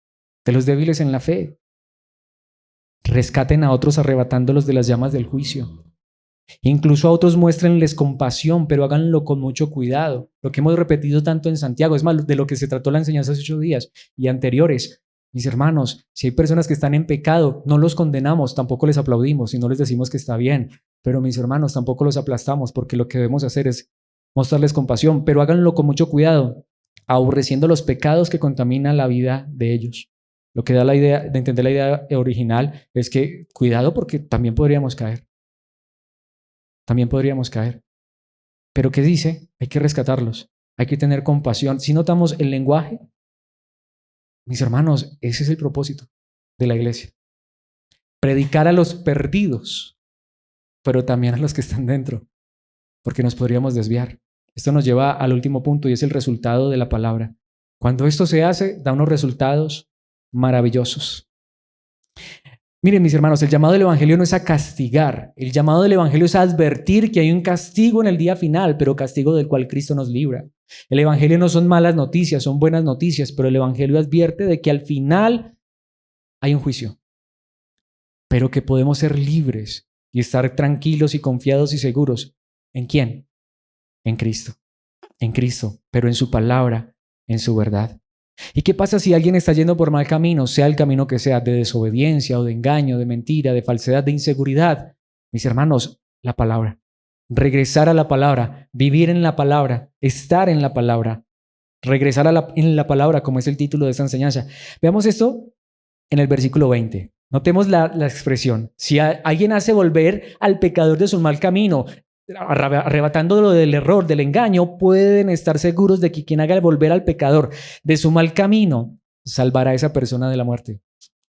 en la fe. Rescaten a otros arrebatándolos de las llamas del juicio. Incluso a otros muéstrenles compasión, pero háganlo con mucho cuidado. Lo que hemos repetido tanto en Santiago, es más, de lo que se trató la enseñanza hace 8 días y anteriores. Mis hermanos, si hay personas que están en pecado, no los condenamos, tampoco les aplaudimos y no les decimos que está bien. Pero mis hermanos, tampoco los aplastamos, porque lo que debemos hacer es mostrarles compasión, pero háganlo con mucho cuidado, aborreciendo los pecados que contaminan la vida de ellos. Lo que da la idea de entender la idea original es que cuidado porque también podríamos caer. También podríamos caer. Pero ¿qué dice? Hay que rescatarlos, hay que tener compasión. Si notamos el lenguaje, mis hermanos, ese es el propósito de la iglesia. Predicar a los perdidos, pero también a los que están dentro, porque nos podríamos desviar. Esto nos lleva al último punto y es el resultado de la palabra. Cuando esto se hace, da unos resultados maravillosos. Miren, mis hermanos, el llamado del evangelio no es a castigar. El llamado del evangelio es a advertir que hay un castigo en el día final, pero castigo del cual Cristo nos libra. El evangelio no son malas noticias, son buenas noticias, pero el evangelio advierte de que al final hay un juicio, pero que podemos ser libres y estar tranquilos y confiados y seguros. ¿En quién? En Cristo, pero en su palabra, en su verdad. ¿Y qué pasa si alguien está yendo por mal camino, sea el camino que sea, de desobediencia o de engaño, de mentira, de falsedad, de inseguridad? Mis hermanos, la palabra. Regresar a la palabra, vivir en la palabra, estar en la palabra, regresar en la palabra, como es el título de esta enseñanza. Veamos esto en el versículo 20. Notemos la expresión. Si alguien hace volver al pecador de su mal camino, arrebatándolo del error, del engaño, pueden estar seguros de que quien haga volver al pecador de su mal camino salvará a esa persona de la muerte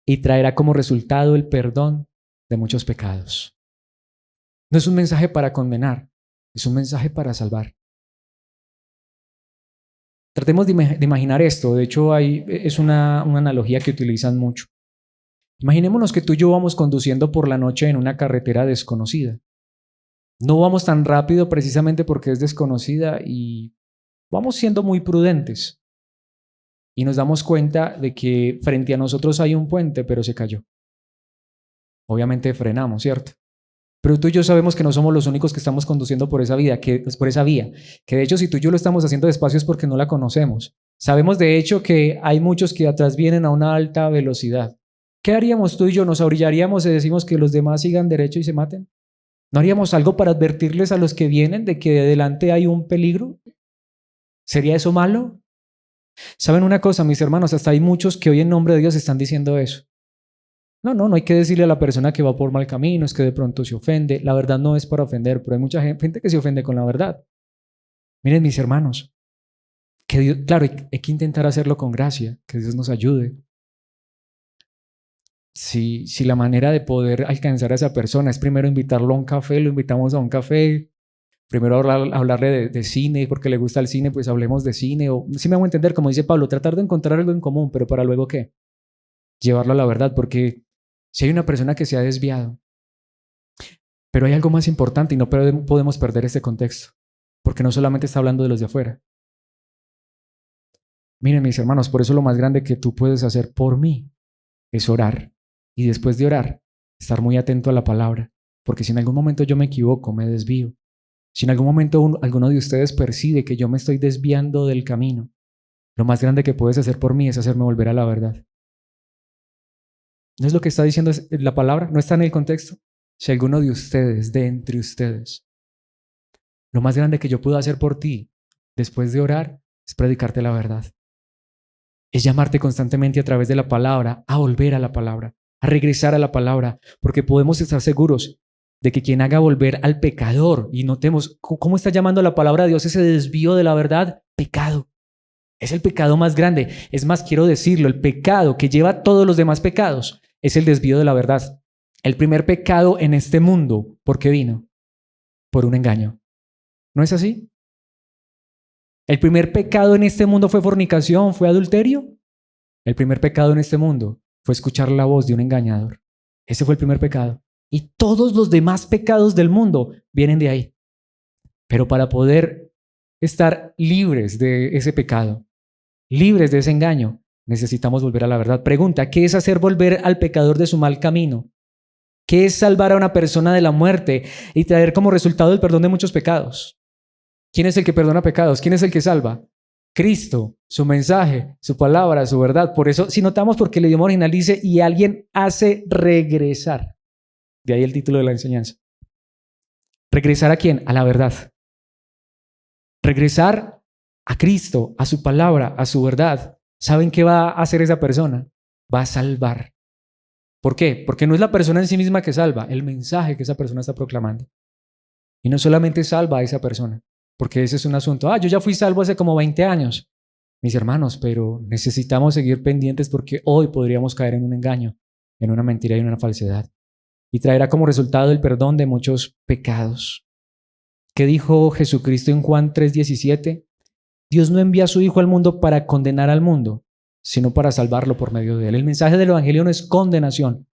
y traerá como resultado el perdón de muchos pecados. No es un mensaje para condenar, es un mensaje para salvar. Tratemos de imaginar esto. De hecho, es una analogía que utilizan mucho. Imaginémonos que tú y yo vamos conduciendo por la noche en una carretera desconocida. No vamos tan rápido precisamente porque es desconocida y vamos siendo muy prudentes. y nos damos cuenta de que frente a nosotros hay un puente, pero se cayó. Obviamente frenamos, ¿cierto? Pero tú y yo sabemos que no somos los únicos que estamos conduciendo por esa vía, por esa vía, que de hecho si tú y yo lo estamos haciendo despacio es porque no la conocemos. Sabemos de hecho que hay muchos que atrás vienen a una alta velocidad. ¿Qué haríamos tú y yo? ¿Nos orillaríamos y decimos que los demás sigan derecho y se maten? ¿No haríamos algo para advertirles a los que vienen de que adelante hay un peligro? ¿Sería eso malo? ¿Saben una cosa, mis hermanos? Hasta hay muchos que hoy en nombre de Dios están diciendo eso. No hay que decirle a la persona que va por mal camino, es que de pronto se ofende. La verdad no es para ofender, pero hay mucha gente que se ofende con la verdad. Miren, mis hermanos, que Dios, claro, hay que intentar hacerlo con gracia, que Dios nos ayude. Si la manera de poder alcanzar a esa persona es primero invitarlo a un café, lo invitamos a un café. Primero hablarle de cine, porque le gusta el cine, pues hablemos de cine. O, si me hago entender, como dice Pablo, tratar de encontrar algo en común, pero para luego ¿qué? Llevarlo a la verdad, porque si hay una persona que se ha desviado, pero hay algo más importante y no podemos perder este contexto, porque no solamente está hablando de los de afuera. Miren, mis hermanos, por eso lo más grande que tú puedes hacer por mí es orar. Y después de orar, estar muy atento a la palabra, porque si en algún momento yo me equivoco, me desvío. Si en algún momento alguno de ustedes percibe que yo me estoy desviando del camino, lo más grande que puedes hacer por mí es hacerme volver a la verdad. ¿No es lo que está diciendo la palabra? ¿No está en el contexto? Si alguno de ustedes, de entre ustedes, lo más grande que yo puedo hacer por ti después de orar es predicarte la verdad. Es llamarte constantemente a través de la palabra, a volver a la palabra, a regresar a la palabra, porque podemos estar seguros de que quien haga volver al pecador, y notemos cómo está llamando la palabra de Dios ese desvío de la verdad, pecado. Es el pecado más grande. Es más, quiero decirlo, el pecado que lleva todos los demás pecados es el desvío de la verdad. El primer pecado en este mundo, ¿por qué vino? Por un engaño. ¿No es así? El primer pecado en este mundo fue fornicación, fue adulterio. El primer pecado en este mundo fue escuchar la voz de un engañador. Ese fue el primer pecado. Y todos los demás pecados del mundo vienen de ahí. Pero para poder estar libres de ese pecado, libres de ese engaño, necesitamos volver a la verdad. Pregunta, ¿qué es hacer volver al pecador de su mal camino? ¿Qué es salvar a una persona de la muerte y traer como resultado el perdón de muchos pecados? ¿Quién es el que perdona pecados? ¿Quién es el que salva? Cristo, su mensaje, su palabra, su verdad. Por eso, si notamos, porque el idioma original dice, y alguien hace regresar. De ahí el título de la enseñanza. ¿Regresar a quién? A la verdad. Regresar a Cristo, a su palabra, a su verdad. ¿Saben qué va a hacer esa persona? Va a salvar. ¿Por qué? Porque no es la persona en sí misma que salva, el mensaje que esa persona está proclamando. Y no solamente salva a esa persona, porque ese es un asunto. Yo ya fui salvo hace como 20 años. Mis hermanos, pero necesitamos seguir pendientes porque hoy podríamos caer en un engaño, en una mentira y en una falsedad. Y traerá como resultado el perdón de muchos pecados. ¿Qué dijo Jesucristo en Juan 3:17? Dios no envía a su Hijo al mundo para condenar al mundo, sino para salvarlo por medio de él. El mensaje del Evangelio no es condenación,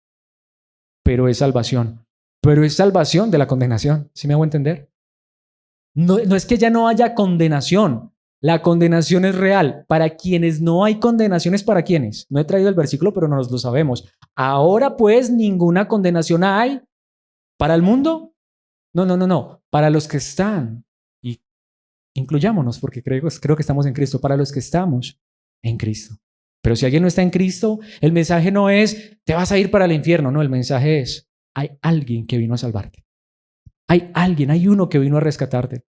pero es salvación. Pero es salvación de la condenación. ¿Sí me hago entender? No es que ya no haya condenación. La condenación es real. Para quienes no hay condenación, ¿es para quienes? No he traído el versículo, pero nos lo sabemos. Ahora pues ninguna condenación hay para el mundo. No. Para los que están. Y incluyámonos, porque creo que estamos en Cristo. Para los que estamos en Cristo. Pero si alguien no está en Cristo, el mensaje no es, te vas a ir para el infierno. No, el mensaje es, hay alguien que vino a salvarte. Hay uno que vino a rescatarte.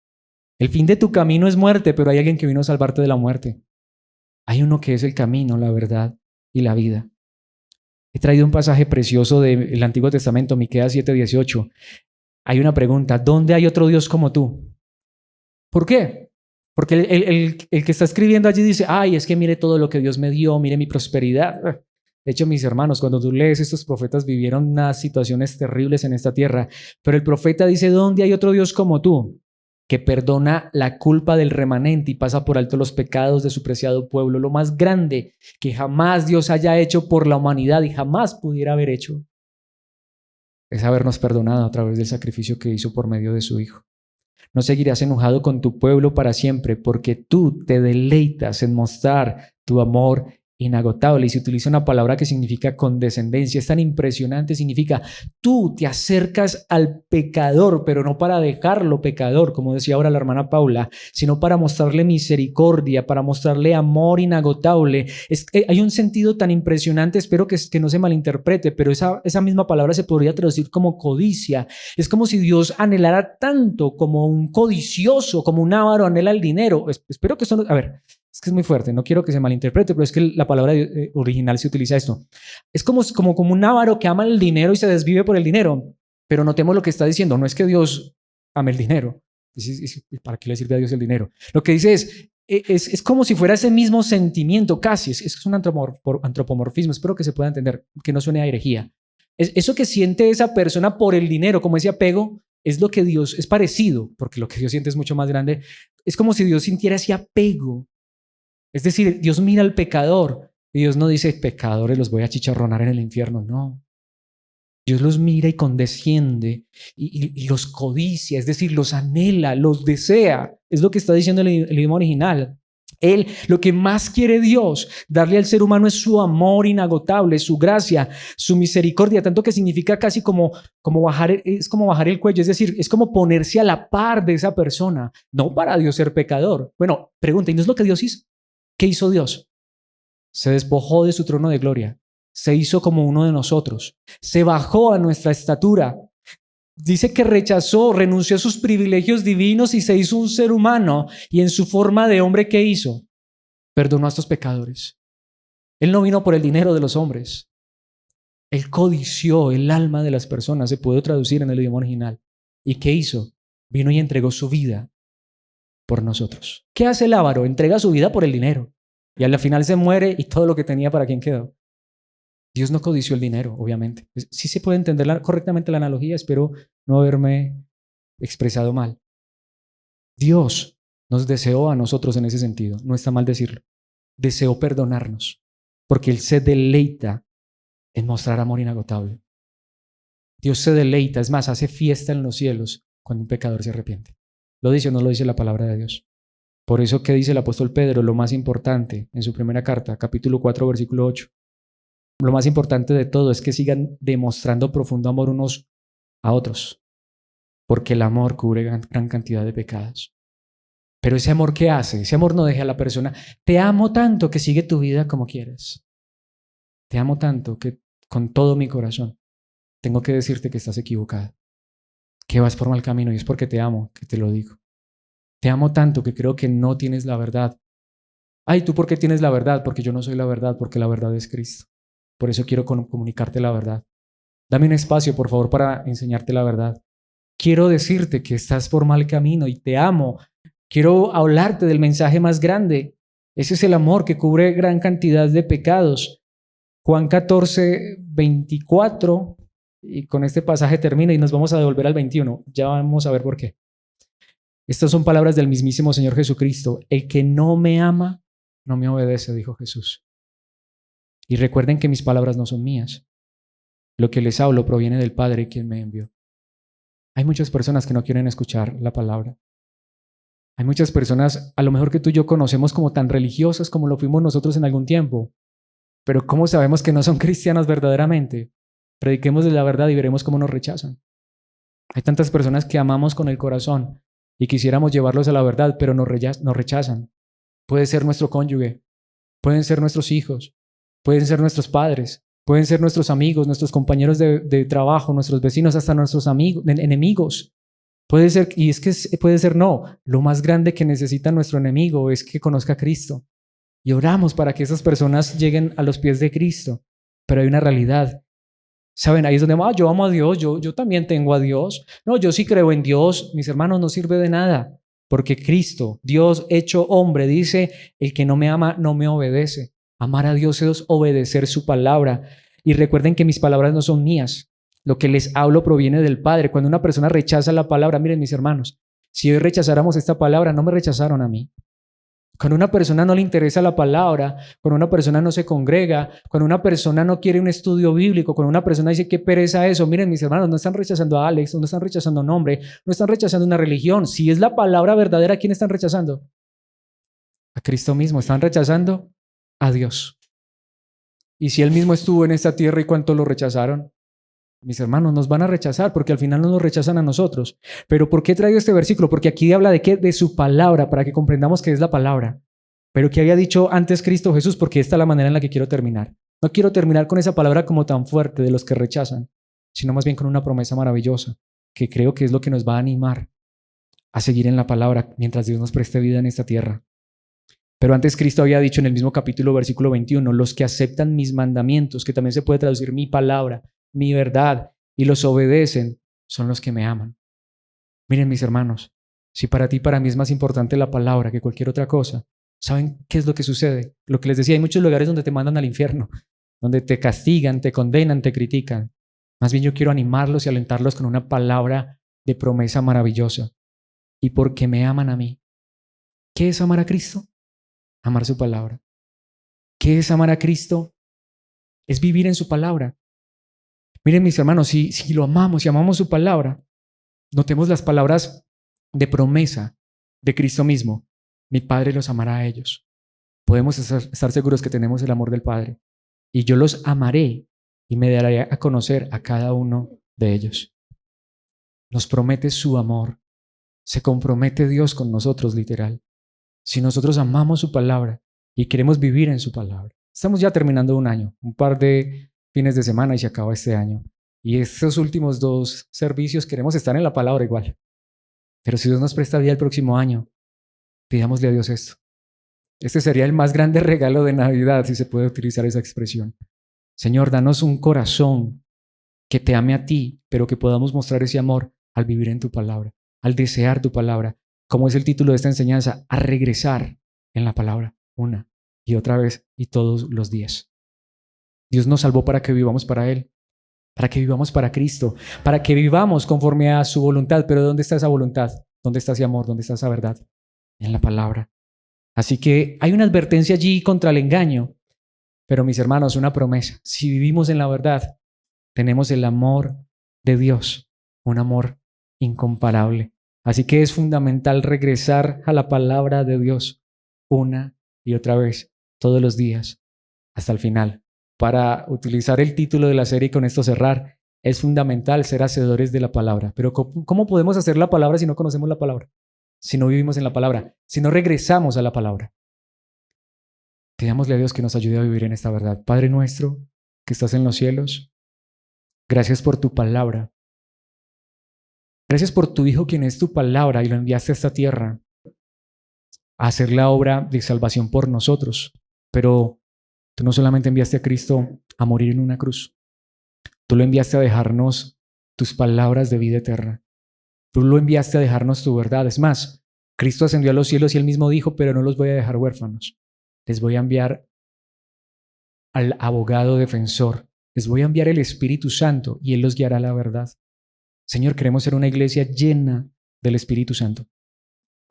El fin de tu camino es muerte, pero hay alguien que vino a salvarte de la muerte. Hay uno que es el camino, la verdad y la vida. He traído un pasaje precioso del Antiguo Testamento, Miqueas 7:18. Hay una pregunta, ¿dónde hay otro Dios como tú? ¿Por qué? Porque el que está escribiendo allí dice, es que mire todo lo que Dios me dio, mire mi prosperidad. De hecho, mis hermanos, cuando tú lees, estos profetas vivieron unas situaciones terribles en esta tierra, pero el profeta dice, ¿dónde hay otro Dios como tú? Que perdona la culpa del remanente y pasa por alto los pecados de su preciado pueblo, lo más grande que jamás Dios haya hecho por la humanidad y jamás pudiera haber hecho, es habernos perdonado a través del sacrificio que hizo por medio de su Hijo. No seguirás enojado con tu pueblo para siempre, porque tú te deleitas en mostrar tu amor inagotable. Y se utiliza una palabra que significa condescendencia. Es tan impresionante, significa tú te acercas al pecador, pero no para dejarlo pecador, como decía ahora la hermana Paula, sino para mostrarle misericordia, para mostrarle amor inagotable. Hay un sentido tan impresionante, espero que no se malinterprete, pero esa misma palabra se podría traducir como codicia. Es como si Dios anhelara tanto como un codicioso, como un avaro anhela el dinero. Espero que esto no... A ver, es que es muy fuerte, no quiero que se malinterprete, pero es que la palabra original se utiliza esto. Es como un avaro que ama el dinero y se desvive por el dinero, pero notemos lo que está diciendo. No es que Dios ame el dinero. ¿Para qué le sirve a Dios el dinero? Lo que dice es como si fuera ese mismo sentimiento, casi. Es un antropomorfismo, espero que se pueda entender, que no suene a herejía. Eso que siente esa persona por el dinero, como ese apego, es lo que Dios, es parecido, porque lo que Dios siente es mucho más grande. Es como si Dios sintiera ese apego. Es decir, Dios mira al pecador y Dios no dice, pecadores los voy a chicharronar en el infierno. No. Dios los mira y condesciende y los codicia, es decir, los anhela, los desea. Es lo que está diciendo el idioma original. Él, lo que más quiere Dios darle al ser humano es su amor inagotable, su gracia, su misericordia, tanto que significa casi como bajar, es como bajar el cuello, es decir, es como ponerse a la par de esa persona, no para Dios ser pecador. Bueno, pregunta, ¿y no es lo que Dios hizo? ¿Qué hizo Dios? Se despojó de su trono de gloria, se hizo como uno de nosotros, se bajó a nuestra estatura. Dice que rechazó, renunció a sus privilegios divinos y se hizo un ser humano. Y en su forma de hombre, ¿qué hizo? Perdonó a estos pecadores. Él no vino por el dinero de los hombres. Él codició el alma de las personas, se puede traducir en el idioma original. ¿Y qué hizo? Vino y entregó su vida por nosotros. ¿Qué hace el avaro? Entrega su vida por el dinero. Y al final se muere y todo lo que tenía, ¿para quién quedó? Dios no codició el dinero, obviamente. Sí se puede entender correctamente la analogía, espero no haberme expresado mal. Dios nos deseó a nosotros en ese sentido, no está mal decirlo. Deseó perdonarnos, porque Él se deleita en mostrar amor inagotable. Dios se deleita, es más, hace fiesta en los cielos cuando un pecador se arrepiente. ¿Lo dice o no lo dice la palabra de Dios? Por eso, ¿qué dice el apóstol Pedro? Lo más importante en su primera carta, capítulo 4, versículo 8. Lo más importante de todo es que sigan demostrando profundo amor unos a otros, porque el amor cubre gran cantidad de pecados. Pero ese amor, ¿qué hace? Ese amor no deja a la persona. Te amo tanto que sigue tu vida como quieres. Te amo tanto que con todo mi corazón tengo que decirte que estás equivocada, que vas por mal camino y es porque te amo que te lo digo. Te amo tanto que creo que no tienes la verdad. Ay, ¿tú por qué tienes la verdad? Porque yo no soy la verdad, porque la verdad es Cristo. Por eso quiero comunicarte la verdad. Dame un espacio, por favor, para enseñarte la verdad. Quiero decirte que estás por mal camino y te amo. Quiero hablarte del mensaje más grande. Ese es el amor que cubre gran cantidad de pecados. Juan 14, 24, y con este pasaje termina y nos vamos a devolver al 21. Ya vamos a ver por qué. Estas son palabras del mismísimo Señor Jesucristo. El que no me ama, no me obedece, dijo Jesús. Y recuerden que mis palabras no son mías. Lo que les hablo proviene del Padre quien me envió. Hay muchas personas que no quieren escuchar la palabra. Hay muchas personas, a lo mejor que tú y yo conocemos como tan religiosas como lo fuimos nosotros en algún tiempo. Pero ¿cómo sabemos que no son cristianas verdaderamente? Prediquemos de la verdad y veremos cómo nos rechazan. Hay tantas personas que amamos con el corazón y quisiéramos llevarlos a la verdad, pero nos rechazan. Puede ser nuestro cónyuge, pueden ser nuestros hijos, pueden ser nuestros padres, pueden ser nuestros amigos, nuestros compañeros de trabajo, nuestros vecinos, hasta nuestros amigos, enemigos. Puede ser, y es que puede ser no. Lo más grande que necesita nuestro enemigo es que conozca a Cristo. Y oramos para que esas personas lleguen a los pies de Cristo. Pero hay una realidad. ¿Saben? Ahí es donde yo amo a Dios, yo también tengo a Dios. No, yo sí creo en Dios. Mis hermanos, no sirve de nada. Porque Cristo, Dios hecho hombre, dice, el que no me ama, no me obedece. Amar a Dios es obedecer su palabra. Y recuerden que mis palabras no son mías. Lo que les hablo proviene del Padre. Cuando una persona rechaza la palabra, miren mis hermanos, si hoy rechazáramos esta palabra, no me rechazaron a mí. Cuando una persona no le interesa la palabra, cuando una persona no se congrega, cuando una persona no quiere un estudio bíblico, cuando una persona dice qué pereza eso, miren mis hermanos, no están rechazando a Alex, no están rechazando a un hombre, no están rechazando una religión. Si es la palabra verdadera, ¿a quién están rechazando? A Cristo mismo. Están rechazando a Dios. Y si Él mismo estuvo en esta tierra y cuánto lo rechazaron, mis hermanos, nos van a rechazar porque al final no nos rechazan a nosotros. Pero ¿por qué traigo este versículo? Porque aquí habla de qué, de su palabra, para que comprendamos qué es la palabra. Pero ¿qué había dicho antes Cristo Jesús? Porque esta es la manera en la que quiero terminar. No quiero terminar con esa palabra como tan fuerte de los que rechazan, sino más bien con una promesa maravillosa, que creo que es lo que nos va a animar a seguir en la palabra mientras Dios nos preste vida en esta tierra. Pero antes Cristo había dicho en el mismo capítulo, versículo 21, los que aceptan mis mandamientos, que también se puede traducir mi palabra, mi verdad, y los obedecen, son los que me aman. Miren, mis hermanos, si para ti y para mí es más importante la palabra que cualquier otra cosa, ¿saben qué es lo que sucede? Lo que les decía, hay muchos lugares donde te mandan al infierno, donde te castigan, te condenan, te critican. Más bien yo quiero animarlos y alentarlos con una palabra de promesa maravillosa. Y porque me aman a mí. ¿Qué es amar a Cristo? Amar su palabra. ¿Qué es amar a Cristo? Es vivir en su palabra. Miren, mis hermanos, si lo amamos, si amamos su palabra, notemos las palabras de promesa de Cristo mismo. Mi Padre los amará a ellos. Podemos estar seguros que tenemos el amor del Padre. Y yo los amaré y me daré a conocer a cada uno de ellos. Nos promete su amor. Se compromete Dios con nosotros, literal. Si nosotros amamos su palabra y queremos vivir en su palabra. Estamos ya terminando un año, un par de fines de semana y se acaba este año. Y estos últimos 2 servicios queremos estar en la palabra igual. Pero si Dios nos presta vida el próximo año, pidámosle a Dios esto. Este sería el más grande regalo de Navidad, si se puede utilizar esa expresión. Señor, danos un corazón que te ame a ti, pero que podamos mostrar ese amor al vivir en tu palabra, al desear tu palabra. Como es el título de esta enseñanza, a regresar en la palabra una y otra vez y todos los días. Dios nos salvó para que vivamos para Él, para que vivamos para Cristo, para que vivamos conforme a su voluntad. Pero ¿dónde está esa voluntad? ¿Dónde está ese amor? ¿Dónde está esa verdad? En la palabra. Así que hay una advertencia allí contra el engaño, pero mis hermanos, una promesa. Si vivimos en la verdad, tenemos el amor de Dios, un amor incomparable. Así que es fundamental regresar a la palabra de Dios una y otra vez, todos los días, hasta el final. Para utilizar el título de la serie y con esto cerrar, es fundamental ser hacedores de la palabra. Pero ¿cómo podemos hacer la palabra si no conocemos la palabra? Si no vivimos en la palabra, si no regresamos a la palabra. Pidámosle a Dios que nos ayude a vivir en esta verdad. Padre nuestro, que estás en los cielos, gracias por tu palabra. Gracias por tu Hijo, quien es tu palabra, y lo enviaste a esta tierra a hacer la obra de salvación por nosotros. Pero tú no solamente enviaste a Cristo a morir en una cruz, tú lo enviaste a dejarnos tus palabras de vida eterna. Tú lo enviaste a dejarnos tu verdad. Es más, Cristo ascendió a los cielos y Él mismo dijo, pero no los voy a dejar huérfanos. Les voy a enviar al abogado defensor. Les voy a enviar el Espíritu Santo y Él los guiará a la verdad. Señor, queremos ser una iglesia llena del Espíritu Santo.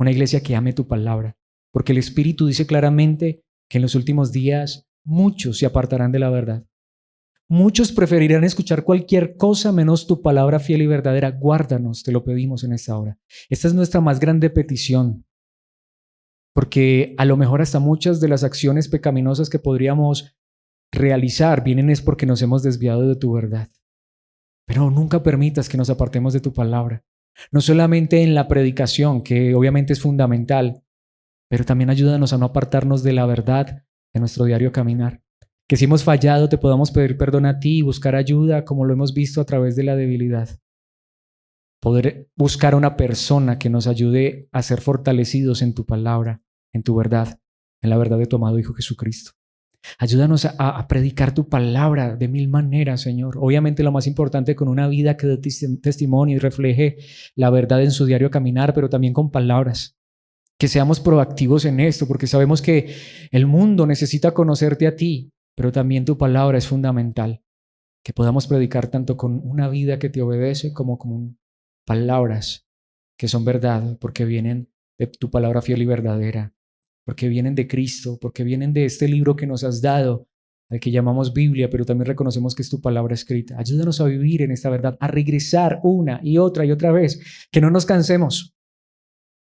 Una iglesia que ame tu palabra. Porque el Espíritu dice claramente que en los últimos días muchos se apartarán de la verdad. Muchos preferirán escuchar cualquier cosa menos tu palabra fiel y verdadera. Guárdanos, te lo pedimos en esta hora. Esta es nuestra más grande petición. Porque a lo mejor hasta muchas de las acciones pecaminosas que podríamos realizar vienen es porque nos hemos desviado de tu verdad. Pero nunca permitas que nos apartemos de tu palabra. No solamente en la predicación, que obviamente es fundamental, pero también ayúdanos a no apartarnos de la verdad de nuestro diario caminar. Que si hemos fallado te podamos pedir perdón a ti y buscar ayuda como lo hemos visto a través de la debilidad. Poder buscar a una persona que nos ayude a ser fortalecidos en tu palabra, en tu verdad, en la verdad de tu amado Hijo Jesucristo. Ayúdanos a predicar tu palabra de mil maneras, Señor. Obviamente lo más importante, con una vida que dé testimonio y refleje la verdad en su diario caminar, pero también con palabras. Que seamos proactivos en esto, porque sabemos que el mundo necesita conocerte a ti, pero también tu palabra es fundamental. Que podamos predicar tanto con una vida que te obedece como con palabras que son verdad, porque vienen de tu palabra fiel y verdadera, porque vienen de Cristo, porque vienen de este libro que nos has dado, al que llamamos Biblia, pero también reconocemos que es tu palabra escrita. Ayúdanos a vivir en esta verdad, a regresar una y otra vez, que no nos cansemos.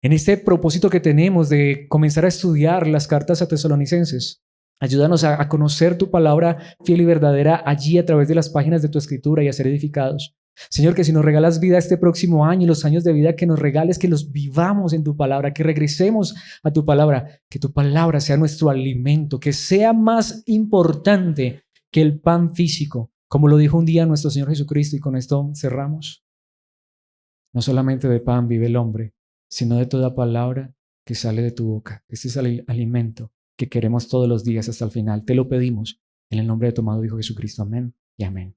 En este propósito que tenemos de comenzar a estudiar las cartas a Tesalonicenses, Ayúdanos a conocer tu palabra fiel y verdadera allí a través de las páginas de tu escritura y a ser edificados. Señor, que si nos regalas vida este próximo año y los años de vida que nos regales, que los vivamos en tu palabra, que regresemos a tu palabra, que tu palabra sea nuestro alimento, que sea más importante que el pan físico, como lo dijo un día nuestro Señor Jesucristo, y con esto cerramos. No solamente de pan vive el hombre, sino de toda palabra que sale de tu boca. Este es el alimento que queremos todos los días hasta el final. Te lo pedimos en el nombre de tu amado Hijo Jesucristo. Amén y amén.